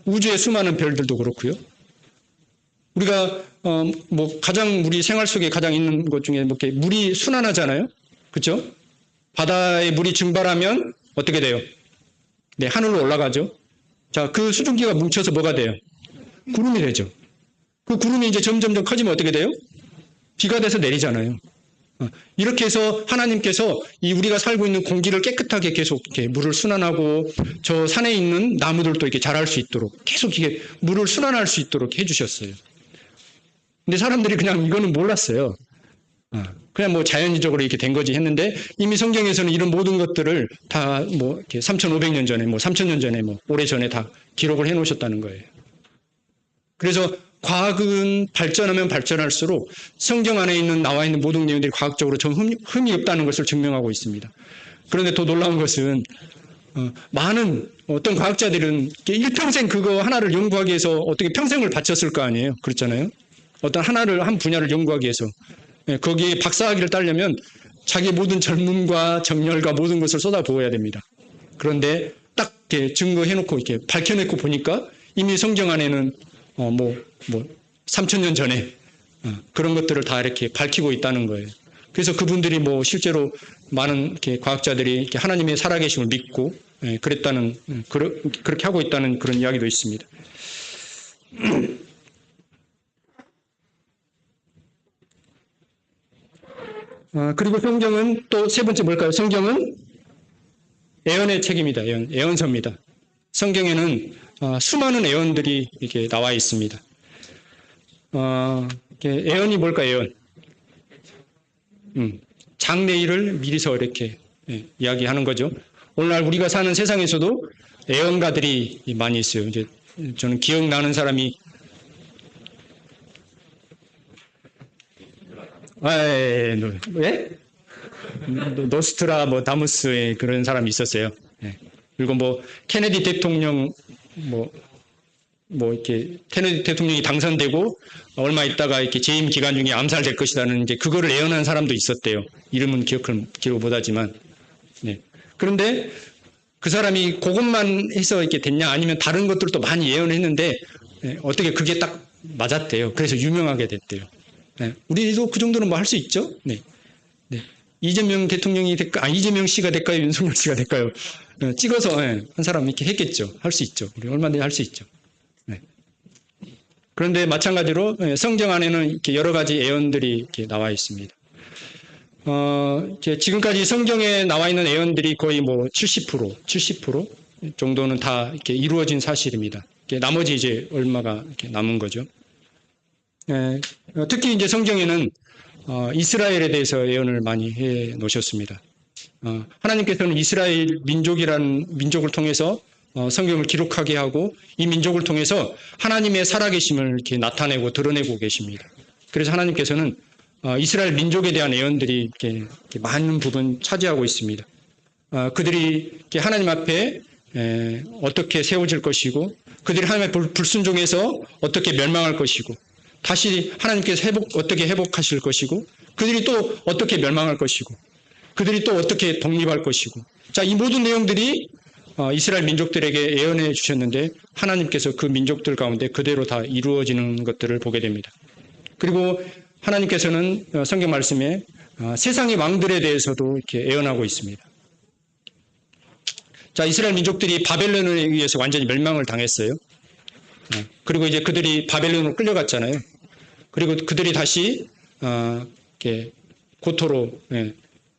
우주의 수많은 별들도 그렇고요. 우리가 가장 우리 생활 속에 가장 있는 것 중에 이렇게 물이 순환하잖아요. 그렇죠? 바다에 물이 증발하면 어떻게 돼요? 네, 하늘로 올라가죠. 자, 그 수증기가 뭉쳐서 뭐가 돼요? 구름이 되죠. 그 구름이 이제 점점점 커지면 어떻게 돼요? 비가 돼서 내리잖아요. 이렇게 해서 하나님께서 이 우리가 살고 있는 공기를 깨끗하게 계속 이렇게 물을 순환하고 저 산에 있는 나무들도 이렇게 자랄 수 있도록 계속 이게 물을 순환할 수 있도록 해주셨어요. 근데 사람들이 그냥 이거는 몰랐어요. 그냥 뭐 자연적으로 이렇게 된 거지 했는데 이미 성경에서는 이런 모든 것들을 다 뭐 이렇게 3,500년 전에 뭐 3,000년 전에 뭐 오래전에 다 기록을 해 놓으셨다는 거예요. 그래서 과학은 발전하면 발전할수록 성경 안에 있는 나와 있는 모든 내용들이 과학적으로 좀 흠이 없다는 것을 증명하고 있습니다. 그런데 더 놀라운 것은 많은 어떤 과학자들은 일평생 그거 하나를 연구하기 위해서 어떻게 평생을 바쳤을 거 아니에요. 그렇잖아요. 어떤 하나를 한 분야를 연구하기 위해서 거기에 박사학위를 따려면 자기 모든 젊음과 정열과 모든 것을 쏟아부어야 됩니다. 그런데 딱 이렇게 증거해놓고 이렇게 밝혀내고 보니까 이미 성경 안에는 3,000년 전에 그런 것들을 다 이렇게 밝히고 있다는 거예요. 그래서 그분들이 뭐 실제로 많은 이렇게 과학자들이 이렇게 하나님의 살아계심을 믿고 그랬다는 그렇게 하고 있다는 그런 이야기도 있습니다. 그리고 성경은 또 세 번째 뭘까요? 성경은 예언의 책입니다. 예언서입니다. 성경에는 수많은 예언들이 이렇게 나와 있습니다. 예언이 뭘까요? 예언. 장래일을 미리서 이렇게 이야기하는 거죠. 오늘날 우리가 사는 세상에서도 예언가들이 많이 있어요. 이제 저는 기억나는 사람이 왜? 노스트라 다무스의 그런 사람이 있었어요. 그리고 뭐 케네디 대통령 이렇게 케네디 대통령이 당선되고 얼마 있다가 이렇게 재임 기간 중에 암살될 것이라는 이제 그거를 예언한 사람도 있었대요. 이름은 기억 못하지만. 그런데 그 사람이 그것만 해서 이렇게 됐냐 아니면 다른 것들도 많이 예언했는데 어떻게 그게 딱 맞았대요. 그래서 유명하게 됐대요. 우리도 그 정도는 뭐 할 수 있죠. 이재명 대통령이 될까? 이재명 씨가 될까요? 윤석열 씨가 될까요? 찍어서 한 사람 이렇게 했겠죠. 할 수 있죠. 우리 얼마든지 할 수 있죠. 그런데 마찬가지로 성경 안에는 이렇게 여러 가지 예언들이 이렇게 나와 있습니다. 지금까지 성경에 나와 있는 예언들이 거의 뭐 70% 정도는 다 이렇게 이루어진 사실입니다. 나머지 이제 얼마가 이렇게 남은 거죠. 특히 이제 성경에는 이스라엘에 대해서 예언을 많이 해 놓으셨습니다. 하나님께서는 이스라엘 민족이라는 민족을 통해서 성경을 기록하게 하고 이 민족을 통해서 하나님의 살아계심을 이렇게 나타내고 드러내고 계십니다. 그래서 하나님께서는 이스라엘 민족에 대한 예언들이 이렇게 많은 부분 차지하고 있습니다. 그들이 이렇게 하나님 앞에 어떻게 세워질 것이고 그들이 하나님의 불순종해서 어떻게 멸망할 것이고 다시 하나님께서 어떻게 회복하실 것이고 그들이 또 어떻게 멸망할 것이고 그들이 또 어떻게 독립할 것이고 자, 이 모든 내용들이 이스라엘 민족들에게 예언해 주셨는데 하나님께서 그 민족들 가운데 그대로 다 이루어지는 것들을 보게 됩니다. 그리고 하나님께서는 성경 말씀에 세상의 왕들에 대해서도 이렇게 예언하고 있습니다. 자, 이스라엘 민족들이 바벨론에 의해서 완전히 멸망을 당했어요. 그리고 이제 그들이 바벨론으로 끌려갔잖아요. 그리고 그들이 다시 이렇게 고토로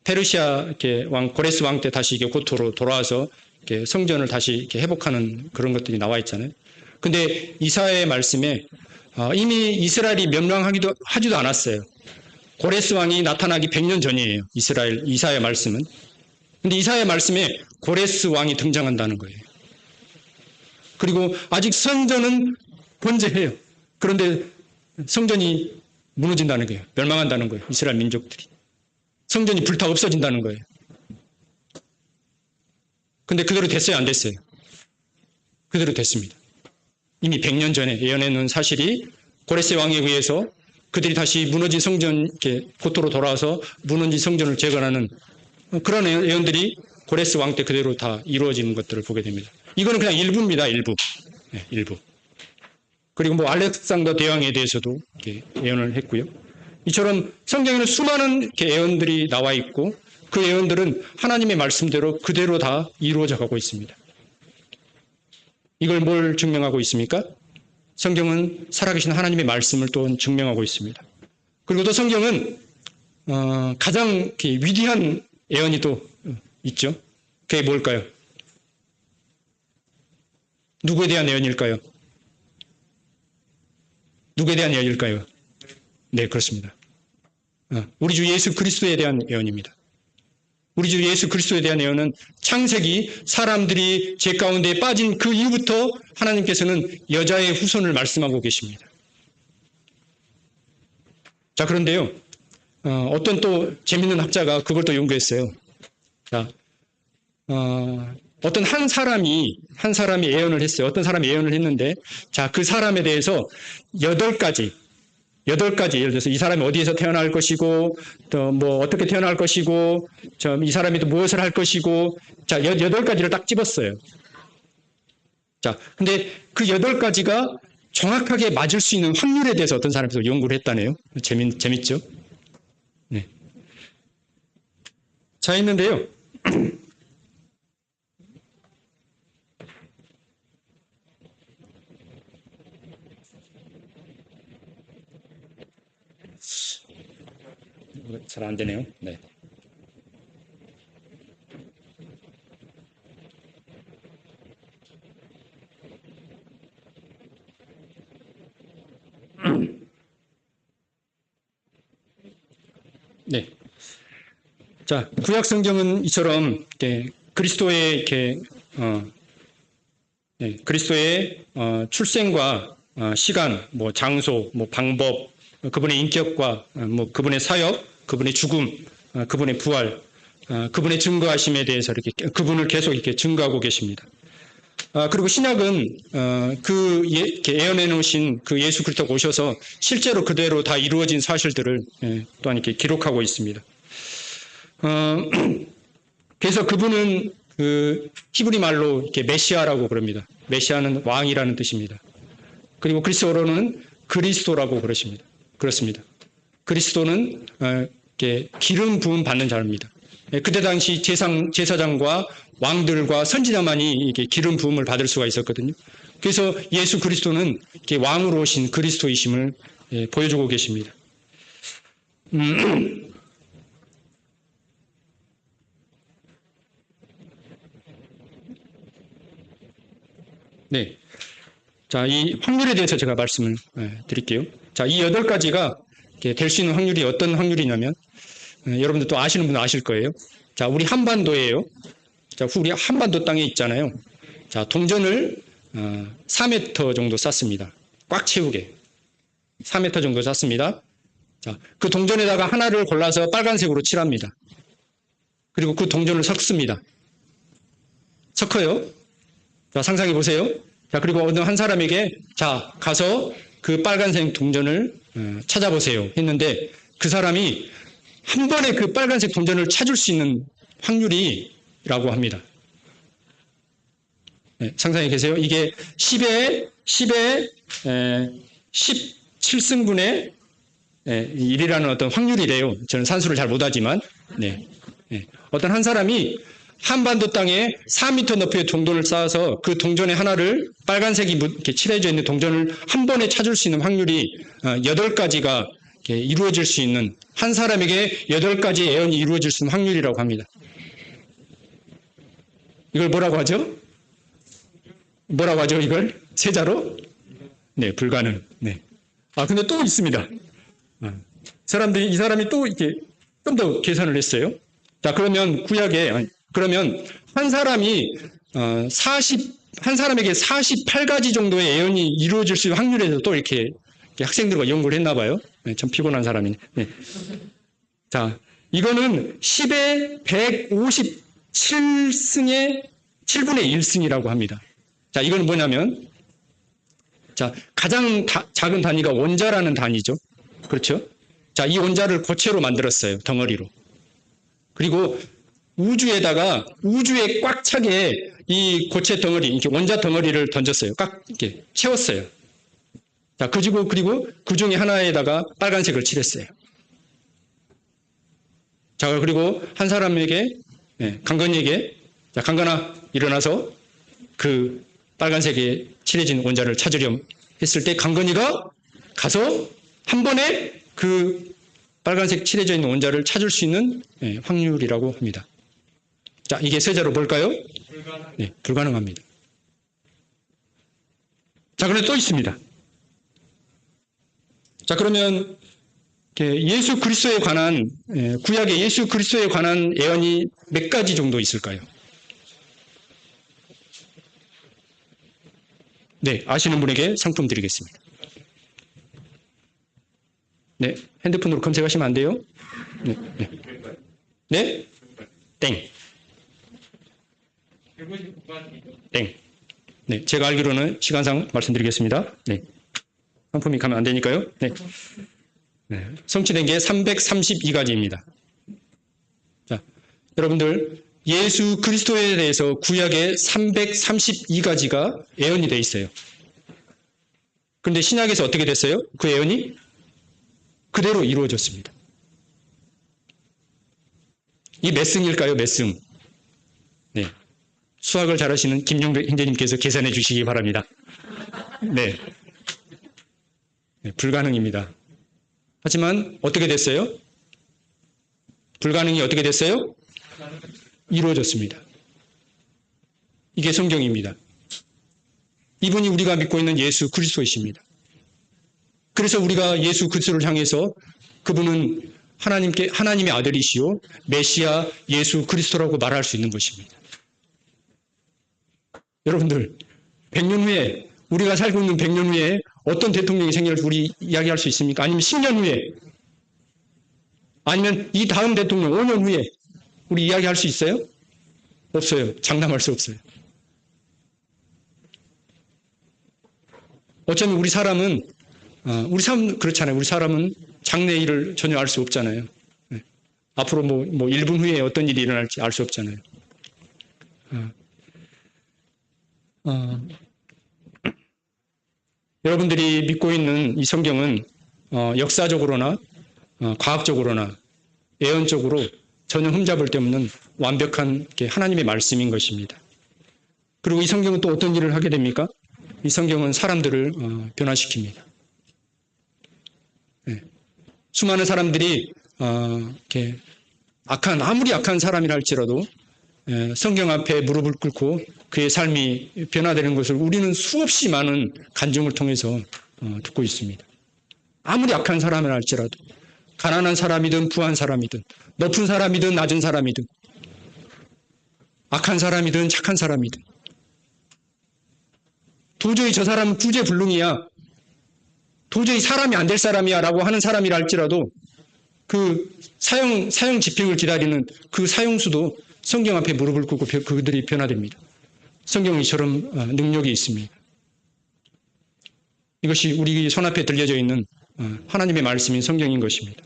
페르시아 이렇게 고레스 왕 때 다시 이게 고토로 돌아와서 이렇게 성전을 다시 이렇게 회복하는 그런 것들이 나와 있잖아요. 근데 이사야의 말씀에 이미 이스라엘이 멸망하지도 않았어요. 고레스 왕이 나타나기 100년 전이에요. 이사야의 말씀은. 근데 이사야의 말씀에 고레스 왕이 등장한다는 거예요. 그리고 아직 성전은 건재해요. 그런데 성전이 무너진다는 거예요. 멸망한다는 거예요. 이스라엘 민족들이. 성전이 불타 없어진다는 거예요. 근데 그대로 됐어요? 안 됐어요? 그대로 됐습니다. 이미 100년 전에 예언해 놓은 사실이 고레스 왕에 의해서 그들이 다시 무너진 성전, 이렇게 고토로 돌아와서 무너진 성전을 재건하는 그런 예언들이 고레스 왕 때 그대로 다 이루어지는 것들을 보게 됩니다. 이거는 그냥 일부입니다. 일부. 그리고 뭐 알렉산더 대왕에 대해서도 이렇게 예언을 했고요. 이처럼 성경에는 수많은 이렇게 예언들이 나와 있고 그 예언들은 하나님의 말씀대로 그대로 다 이루어져 가고 있습니다. 이걸 뭘 증명하고 있습니까? 성경은 살아계신 하나님의 말씀을 또 증명하고 있습니다. 그리고 또 성경은 가장 위대한 예언이 또 있죠. 그게 뭘까요? 누구에 대한 예언일까요? 누구에 대한 예언일까요? 네, 그렇습니다. 우리 주 예수 그리스도에 대한 예언입니다. 우리 주 예수 그리스도에 대한 예언은 창세기 사람들이 죄 가운데 빠진 그 이후부터 하나님께서는 여자의 후손을 말씀하고 계십니다. 자, 그런데요, 어떤 또 재밌는 학자가 그걸 또 연구했어요. 자, 어떤 한 사람이 예언을 했어요. 어떤 사람이 예언을 했는데, 자, 그 사람에 대해서 8가지, 예를 들어서 이 사람이 어디에서 태어날 것이고, 또 뭐 어떻게 태어날 것이고, 이 사람이 또 무엇을 할 것이고, 자, 8가지를 딱 집었어요. 자, 근데 그 8가지가 정확하게 맞을 수 있는 확률에 대해서 어떤 사람이 또 연구를 했다네요. 재밌죠? 네. 자, 있는데요. 잘 안 되네요. 네. 네. 자, 구약 성경은 이처럼 그리스도의 그리스도의 출생과 시간, 뭐 장소, 뭐 방법, 그분의 인격과 뭐 그분의 사역, 그분의 죽음, 그분의 부활, 그분의 증거하심에 대해서 이렇게 그분을 계속 이렇게 증거하고 계십니다. 그리고 신약은 예언해 놓으신 그 예수 그리스도가 오셔서 실제로 그대로 다 이루어진 사실들을 또한 이렇게 기록하고 있습니다. 그래서 그분은 그 히브리 말로 이렇게 메시아라고 그럽니다. 메시아는 왕이라는 뜻입니다. 그리고 그리스어로는 그리스도라고 그렇습니다. 그리스도는 이렇게 기름 부음 받는 자입니다. 그때 당시 제사장과 왕들과 선지자만이 이렇게 기름 부음을 받을 수가 있었거든요. 그래서 예수 그리스도는 이렇게 왕으로 오신 그리스도이심을 보여주고 계십니다. 네. 자, 이 확률에 대해서 제가 말씀을 드릴게요. 자, 이 8가지가 될 수 있는 확률이 어떤 확률이냐면, 여러분들 또 아시는 분은 아실 거예요. 자, 우리 한반도예요. 자, 우리 한반도 땅에 있잖아요. 자, 동전을 4m 정도 쌌습니다. 꽉 채우게. 4m 정도 쌌습니다. 자, 그 동전에다가 하나를 골라서 빨간색으로 칠합니다. 그리고 그 동전을 섞습니다. 섞어요. 자, 상상해 보세요. 자, 그리고 어느 한 사람에게 자, 가서 그 빨간색 동전을 찾아보세요 했는데 그 사람이 한 번에 그 빨간색 동전을 찾을 수 있는 확률이라고 합니다. 네, 상상해 계세요? 이게 10에 17승분의 1이라는 어떤 확률이래요. 저는 산수를 잘 못하지만 네. 어떤 한 사람이 한반도 땅에 4m 높이의 동전을 쌓아서 그 동전에 하나를 빨간색이 이렇게 칠해져 있는 동전을 한 번에 찾을 수 있는 확률이 8가지가 이루어질 수 있는 한 사람에게 8가지 예언이 이루어질 수 있는 확률이라고 합니다. 이걸 뭐라고 하죠? 뭐라고 하죠, 이걸? 세자로? 네, 불가능. 네. 근데 또 있습니다. 이 사람이 또 이렇게 좀 더 계산을 했어요. 자, 그러면 그러면 한 사람이 한 사람에게 48가지 정도의 예언이 이루어질 수 있는 확률에서 또 이렇게 학생들과 연구를 했나 봐요. 네, 참 피곤한 사람이네. 네. 자, 이거는 10에 157승의 7분의 1승이라고 합니다. 자, 이건 뭐냐면, 자, 가장 작은 단위가 원자라는 단위죠. 그렇죠? 자, 이 원자를 고체로 만들었어요. 덩어리로. 그리고 우주에 꽉 차게 이 고체 덩어리, 이렇게 원자 덩어리를 던졌어요. 꽉 이렇게 채웠어요. 자, 그리고 그 중에 하나에다가 빨간색을 칠했어요. 자, 그리고 한 사람에게, 강건이에게, 자, 강건아, 일어나서 그 빨간색에 칠해진 원자를 찾으렴 했을 때 강건이가 가서 한 번에 그 빨간색 칠해져 있는 원자를 찾을 수 있는 확률이라고 합니다. 자, 이게 세자로 뭘까요? 네, 불가능합니다. 자, 그런데 또 있습니다. 자, 그러면 예수 그리스도에 관한 구약의 예수 그리스도에 관한 예언이 몇 가지 정도 있을까요? 네, 아시는 분에게 상품 드리겠습니다. 네, 핸드폰으로 검색하시면 안 돼요? 네, 네. 네? 땡. 땡. 네, 제가 알기로는 시간상 말씀드리겠습니다. 네. 상품이 가면 안 되니까요. 네. 네. 성취된 게 332가지입니다. 자, 여러분들, 예수 그리스도에 대해서 구약에 332가지가 예언이 되어 있어요. 그런데 신약에서 어떻게 됐어요? 그 예언이 그대로 이루어졌습니다. 이 몇 승일까요? 몇 승? 네. 수학을 잘하시는 김용백 형제님께서 계산해 주시기 바랍니다. 네. 네, 불가능입니다. 하지만 어떻게 됐어요? 불가능이 어떻게 됐어요? 이루어졌습니다. 이게 성경입니다. 이분이 우리가 믿고 있는 예수 그리스도이십니다. 그래서 우리가 예수 그리스도를 향해서 그분은 하나님의 아들이시요 메시아 예수 그리스도라고 말할 수 있는 것입니다. 여러분들, 100년 후에 우리가 살고 있는 100년 후에 어떤 대통령이 생길지 우리 이야기할 수 있습니까? 아니면 10년 후에, 아니면 이 다음 대통령 5년 후에 우리 이야기할 수 있어요? 없어요. 장담할 수 없어요. 어쩌면 우리 사람은 그렇잖아요. 우리 사람은 장래일을 전혀 알 수 없잖아요. 네. 앞으로 뭐 1분 후에 어떤 일이 일어날지 알 수 없잖아요. 여러분들이 믿고 있는 이 성경은 역사적으로나 과학적으로나 예언적으로 전혀 흠잡을 데 없는 완벽한 하나님의 말씀인 것입니다. 그리고 이 성경은 또 어떤 일을 하게 됩니까? 이 성경은 사람들을 변화시킵니다. 네. 수많은 사람들이 아무리 악한 사람이라 할지라도 성경 앞에 무릎을 꿇고 그의 삶이 변화되는 것을 우리는 수없이 많은 간증을 통해서 듣고 있습니다. 아무리 악한 사람이라 할지라도 가난한 사람이든 부한 사람이든 높은 사람이든 낮은 사람이든 악한 사람이든 착한 사람이든 도저히 저 사람은 구제불능이야, 도저히 사람이 안 될 사람이야 라고 하는 사람이라 할지라도 그 사형 집행을 기다리는 그 사형수도 성경 앞에 무릎을 꿇고 그들이 변화됩니다. 성경은 이처럼 능력이 있습니다. 이것이 우리 손앞에 들려져 있는 하나님의 말씀인 성경인 것입니다.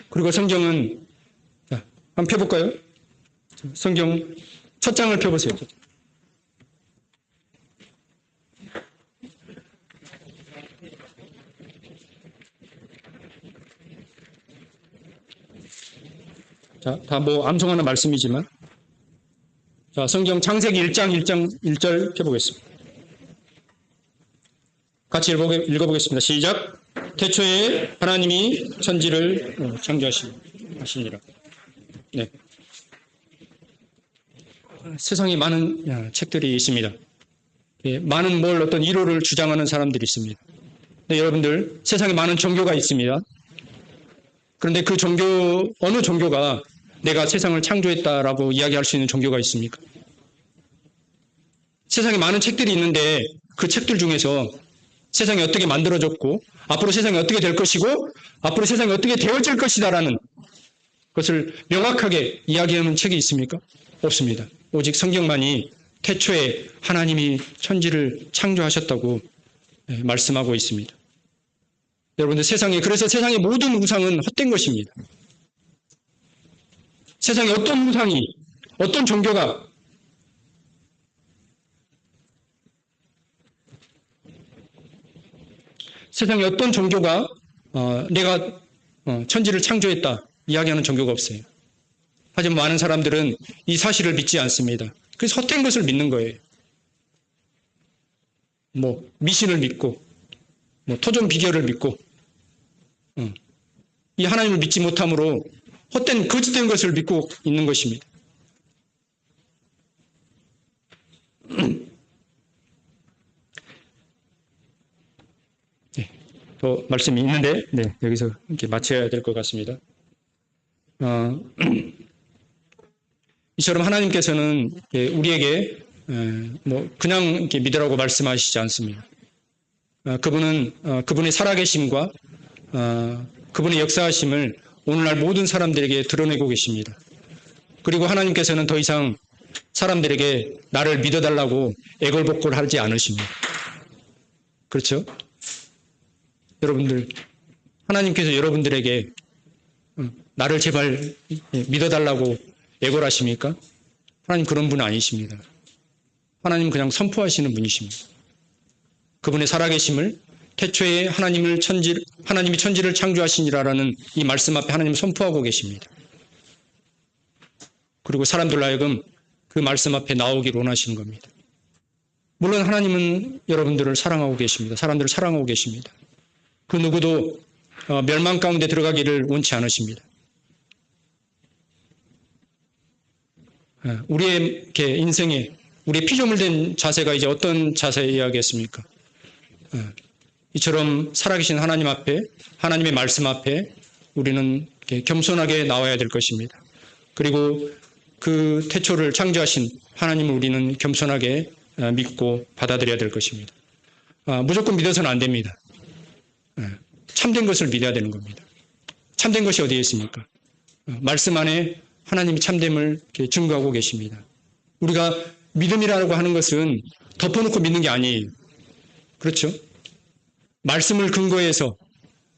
그리고 성경은, 자, 한번 펴볼까요? 성경 첫 장을 펴보세요. 자, 다 암송하는 말씀이지만, 자, 성경 창세기 1장 1절 펴보겠습니다. 같이 읽어보겠습니다. 시작. 태초에 하나님이 천지를 창조하시니라. 네. 세상에 많은 책들이 있습니다. 많은 어떤 이론을 주장하는 사람들이 있습니다. 네, 여러분들, 세상에 많은 종교가 있습니다. 그런데 그 어느 종교가 내가 세상을 창조했다라고 이야기할 수 있는 종교가 있습니까? 세상에 많은 책들이 있는데 그 책들 중에서 세상이 어떻게 만들어졌고 앞으로 세상이 어떻게 될 것이고 앞으로 세상이 어떻게 되어질 것이다라는 것을 명확하게 이야기하는 책이 있습니까? 없습니다. 오직 성경만이 태초에 하나님이 천지를 창조하셨다고 말씀하고 있습니다. 여러분들, 그래서 세상의 모든 우상은 헛된 것입니다. 세상에 어떤 우상이, 어떤 종교가 세상에 어떤 종교가 내가 천지를 창조했다 이야기하는 종교가 없어요. 하지만 많은 사람들은 이 사실을 믿지 않습니다. 그래서 헛된 것을 믿는 거예요. 뭐 미신을 믿고 뭐 토종 비결을 믿고 이 하나님을 믿지 못함으로 헛된 거짓된 것을 믿고 있는 것입니다. 네, 더 말씀이 있는데 여기서 이렇게 마쳐야 될 것 같습니다. 이처럼 하나님께서는 우리에게 뭐 그냥 이렇게 믿으라고 말씀하시지 않습니다. 그분은 그분의 살아계심과 그분의 역사하심을 오늘날 모든 사람들에게 드러내고 계십니다. 그리고 하나님께서는 더 이상 사람들에게 나를 믿어달라고 애걸복걸하지 않으십니다. 그렇죠? 여러분들, 하나님께서 여러분들에게 나를 제발 믿어달라고 애걸하십니까? 하나님 그런 분 아니십니다. 하나님 그냥 선포하시는 분이십니다. 그분의 살아계심을 태초에 하나님이 천지를 창조하시니라라는 이 말씀 앞에 하나님 선포하고 계십니다. 그리고 사람들로 하여금 그 말씀 앞에 나오기를 원하시는 겁니다. 물론 하나님은 여러분들을 사랑하고 계십니다. 사람들을 사랑하고 계십니다. 그 누구도 멸망 가운데 들어가기를 원치 않으십니다. 우리의 인생에 우리의 피조물 된 자세가 이제 어떤 자세여야겠습니까? 이처럼 살아계신 하나님 앞에, 하나님의 말씀 앞에 우리는 겸손하게 나와야 될 것입니다. 그리고 그 태초를 창조하신 하나님을 우리는 겸손하게 믿고 받아들여야 될 것입니다. 무조건 믿어서는 안 됩니다. 참된 것을 믿어야 되는 겁니다. 참된 것이 어디에 있습니까? 말씀 안에 하나님이 참됨을 증거하고 계십니다. 우리가 믿음이라고 하는 것은 덮어놓고 믿는 게 아니에요. 그렇죠? 말씀을 근거해서,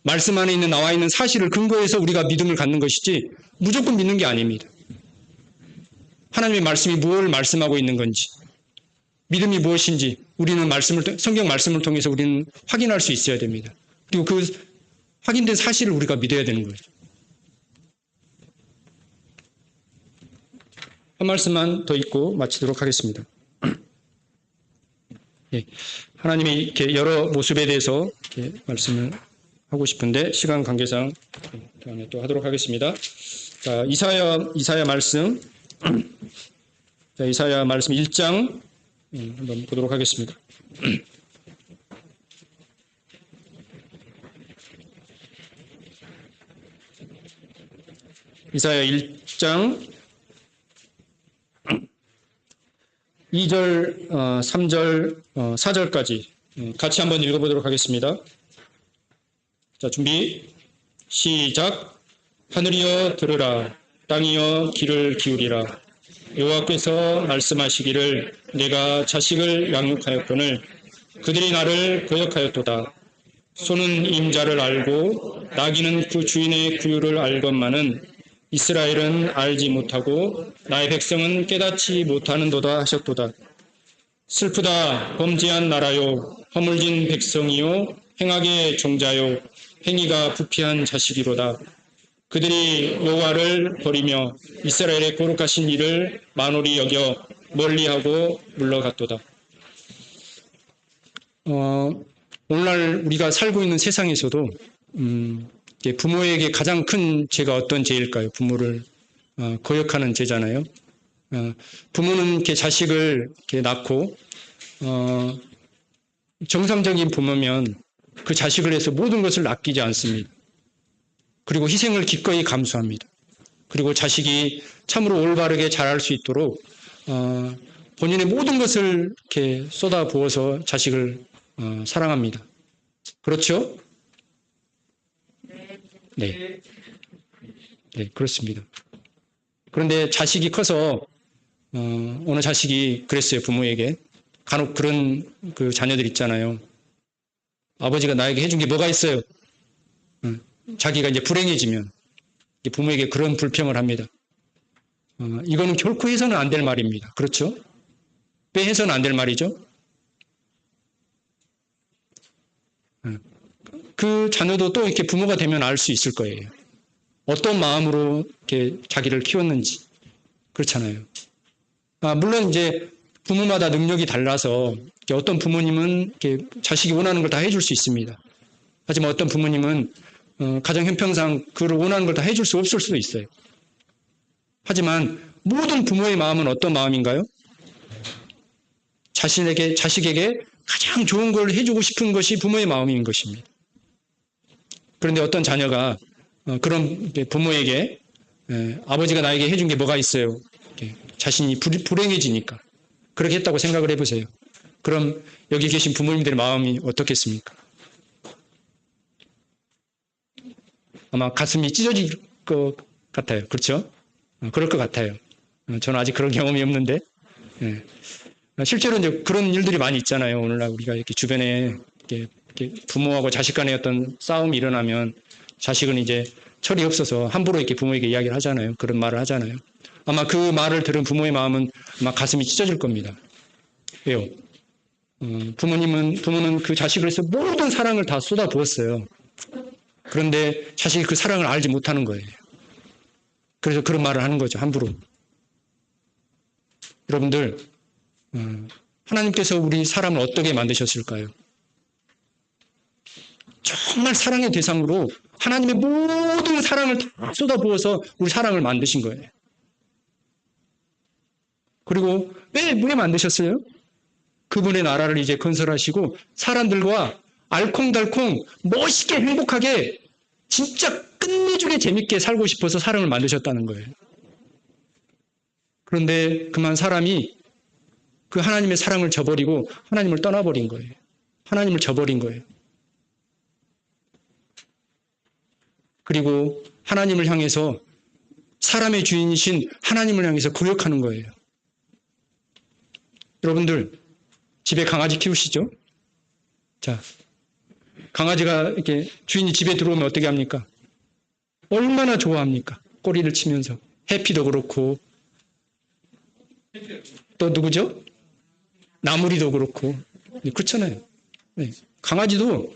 말씀 안에 나와 있는 사실을 근거해서 우리가 믿음을 갖는 것이지 무조건 믿는 게 아닙니다. 하나님의 말씀이 무엇을 말씀하고 있는 건지, 믿음이 무엇인지 우리는 성경 말씀을 통해서 우리는 확인할 수 있어야 됩니다. 그리고 그 확인된 사실을 우리가 믿어야 되는 거죠. 한 말씀만 더 읽고 마치도록 하겠습니다. 예, 하나님의 이렇게 여러 모습에 대해서 이렇게 말씀을 하고 싶은데 시간 관계상 다음에 또 하도록 하겠습니다. 자, 이사야 말씀, 자, 이사야 말씀 1장 한번 보도록 하겠습니다. 이사야 1장 2절, 3절, 4절까지 같이 한번 읽어보도록 하겠습니다. 자, 준비, 시작. 하늘이여 들으라, 땅이여 귀를 기울이라. 여호와께서 말씀하시기를 내가 자식을 양육하였거늘 그들이 나를 거역하였도다. 소는 임자를 알고 나귀는 그 주인의 구유를 알건만은 이스라엘은 알지 못하고 나의 백성은 깨닫지 못하는도다 하셨도다. 슬프다 범죄한 나라요 허물진 백성이요 행악의 종자요 행위가 부패한 자식이로다. 그들이 여호와를 버리며 이스라엘의 거룩하신 이를 만홀히 여겨 멀리하고 물러갔도다. 오늘날 우리가 살고 있는 세상에서도 부모에게 가장 큰 죄가 어떤 죄일까요? 부모를 거역하는 죄잖아요. 부모는 이렇게 자식을 이렇게 낳고 정상적인 부모면 그 자식을 위해서 모든 것을 아끼지 않습니다. 그리고 희생을 기꺼이 감수합니다. 그리고 자식이 참으로 올바르게 자랄 수 있도록 본인의 모든 것을 이렇게 쏟아부어서 자식을 사랑합니다. 그렇죠? 네. 네, 그렇습니다. 그런데 자식이 커서, 어느 자식이 그랬어요, 부모에게. 간혹 그런 그 자녀들 있잖아요. 아버지가 나에게 해준 게 뭐가 있어요? 자기가 이제 불행해지면 부모에게 그런 불평을 합니다. 이거는 결코 해서는 안 될 말입니다. 그렇죠? 왜 해서는 안 될 말이죠? 그 자녀도 또 이렇게 부모가 되면 알 수 있을 거예요. 어떤 마음으로 이렇게 자기를 키웠는지. 그렇잖아요. 물론 이제 부모마다 능력이 달라서 어떤 부모님은 이렇게 자식이 원하는 걸 다 해줄 수 있습니다. 하지만 어떤 부모님은 가정 형편상 그를 원하는 걸 다 해줄 수 없을 수도 있어요. 하지만 모든 부모의 마음은 어떤 마음인가요? 자식에게 가장 좋은 걸 해주고 싶은 것이 부모의 마음인 것입니다. 그런데 어떤 자녀가 그런 부모에게 아버지가 나에게 해준 게 뭐가 있어요? 자신이 불행해지니까 그렇게 했다고 생각을 해보세요. 그럼 여기 계신 부모님들의 마음이 어떻겠습니까? 아마 가슴이 찢어질 것 같아요. 그렇죠? 그럴 것 같아요. 저는 아직 그런 경험이 없는데 실제로 이제 그런 일들이 많이 있잖아요. 오늘날 우리가 이렇게 주변에 이렇게 부모하고 자식 간의 어떤 싸움이 일어나면 자식은 이제 철이 없어서 함부로 이렇게 부모에게 이야기를 하잖아요. 그런 말을 하잖아요. 아마 그 말을 들은 부모의 마음은 아마 가슴이 찢어질 겁니다. 왜요? 부모는 그 자식을 위해서 모든 사랑을 다 쏟아부었어요. 그런데 자식이 그 사랑을 알지 못하는 거예요. 그래서 그런 말을 하는 거죠. 함부로. 여러분들, 하나님께서 우리 사람을 어떻게 만드셨을까요? 정말 사랑의 대상으로 하나님의 모든 사랑을 다 쏟아부어서 우리 사랑을 만드신 거예요. 그리고 왜 만드셨어요? 그분의 나라를 이제 건설하시고 사람들과 알콩달콩 멋있게 행복하게 진짜 끝내주게 재밌게 살고 싶어서 사람을 만드셨다는 거예요. 그런데 그만 사람이 그 하나님의 사랑을 저버리고 하나님을 떠나버린 거예요. 하나님을 저버린 거예요. 그리고 하나님을 향해서 사람의 주인이신 하나님을 향해서 거역하는 거예요. 여러분들 집에 강아지 키우시죠? 자, 강아지가 이렇게 주인이 집에 들어오면 어떻게 합니까? 얼마나 좋아합니까? 꼬리를 치면서. 해피도 그렇고 또 누구죠? 나무리도 그렇고 그렇잖아요. 네. 강아지도요.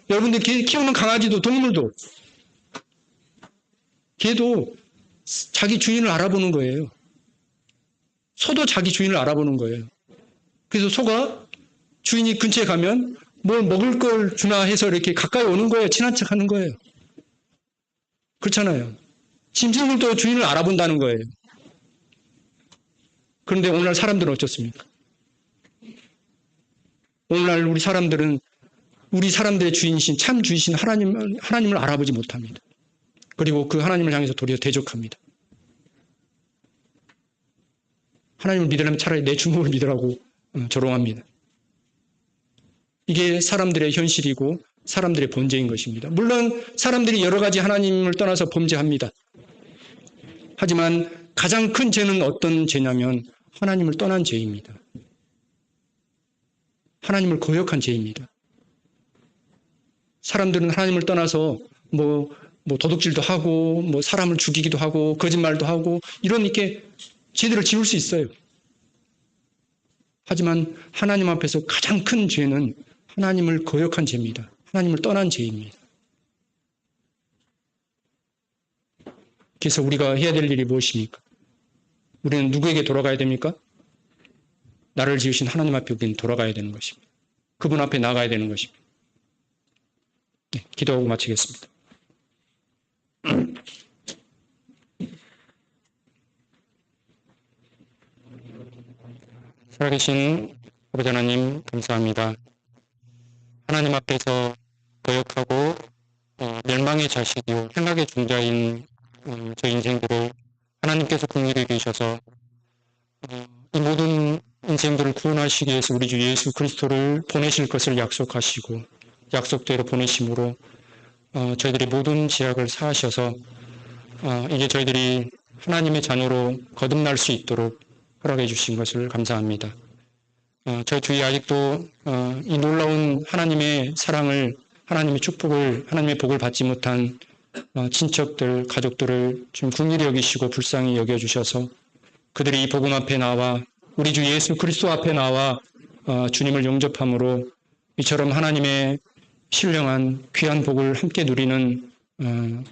여러분들 키우는 강아지도 동물도 걔도 자기 주인을 알아보는 거예요. 소도 자기 주인을 알아보는 거예요. 그래서 소가 주인이 근처에 가면 뭘 먹을 걸 주나 해서 이렇게 가까이 오는 거예요. 친한 척 하는 거예요. 그렇잖아요. 짐승들도 주인을 알아본다는 거예요. 그런데 오늘날 사람들은 어떻습니까? 오늘날 우리 사람들은 우리 사람들의 주인이신 참 주인이신 하나님을 알아보지 못합니다. 그리고 그 하나님을 향해서 도리어 대적합니다. 하나님을 믿으려면 차라리 내 주먹을 믿으라고 조롱합니다. 이게 사람들의 현실이고 사람들의 본죄인 것입니다. 물론 사람들이 여러 가지 하나님을 떠나서 범죄합니다. 하지만 가장 큰 죄는 어떤 죄냐면 하나님을 떠난 죄입니다. 하나님을 거역한 죄입니다. 사람들은 하나님을 떠나서 도둑질도 하고 사람을 죽이기도 하고 거짓말도 하고 이런 이렇게 죄들을 지을 수 있어요. 하지만 하나님 앞에서 가장 큰 죄는 하나님을 거역한 죄입니다. 하나님을 떠난 죄입니다. 그래서 우리가 해야 될 일이 무엇입니까? 우리는 누구에게 돌아가야 됩니까? 나를 지으신 하나님 앞에 우리는 돌아가야 되는 것입니다. 그분 앞에 나가야 되는 것입니다. 네, 기도하고 마치겠습니다. 살아계신 아버지 하나님 감사합니다. 하나님 앞에서 거역하고 멸망의 자식이요 행악의 종자인 저 인생들을 하나님께서 긍휼히 여기셔서 이 모든 인생들을 구원하시기 위해서 우리 주 예수 그리스도를 보내실 것을 약속하시고 약속대로 보내심으로 저희들이 모든 죄악을 사하셔서 이제 저희들이 하나님의 자녀로 거듭날 수 있도록 허락해 주신 것을 감사합니다. 저 주위에 아직도 이 놀라운 하나님의 사랑을, 하나님의 축복을, 하나님의 복을 받지 못한 친척들, 가족들을 좀 긍휼히 여기시고 불쌍히 여겨주셔서 그들이 이 복음 앞에 나와 우리 주 예수 그리스도 앞에 나와 주님을 영접함으로 이처럼 하나님의 신령한 귀한 복을 함께 누리는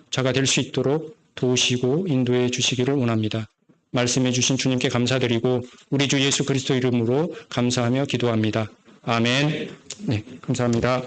자가 될 수 있도록 도우시고 인도해 주시기를 원합니다. 말씀해 주신 주님께 감사드리고 우리 주 예수 그리스도 이름으로 감사하며 기도합니다. 아멘. 네, 감사합니다.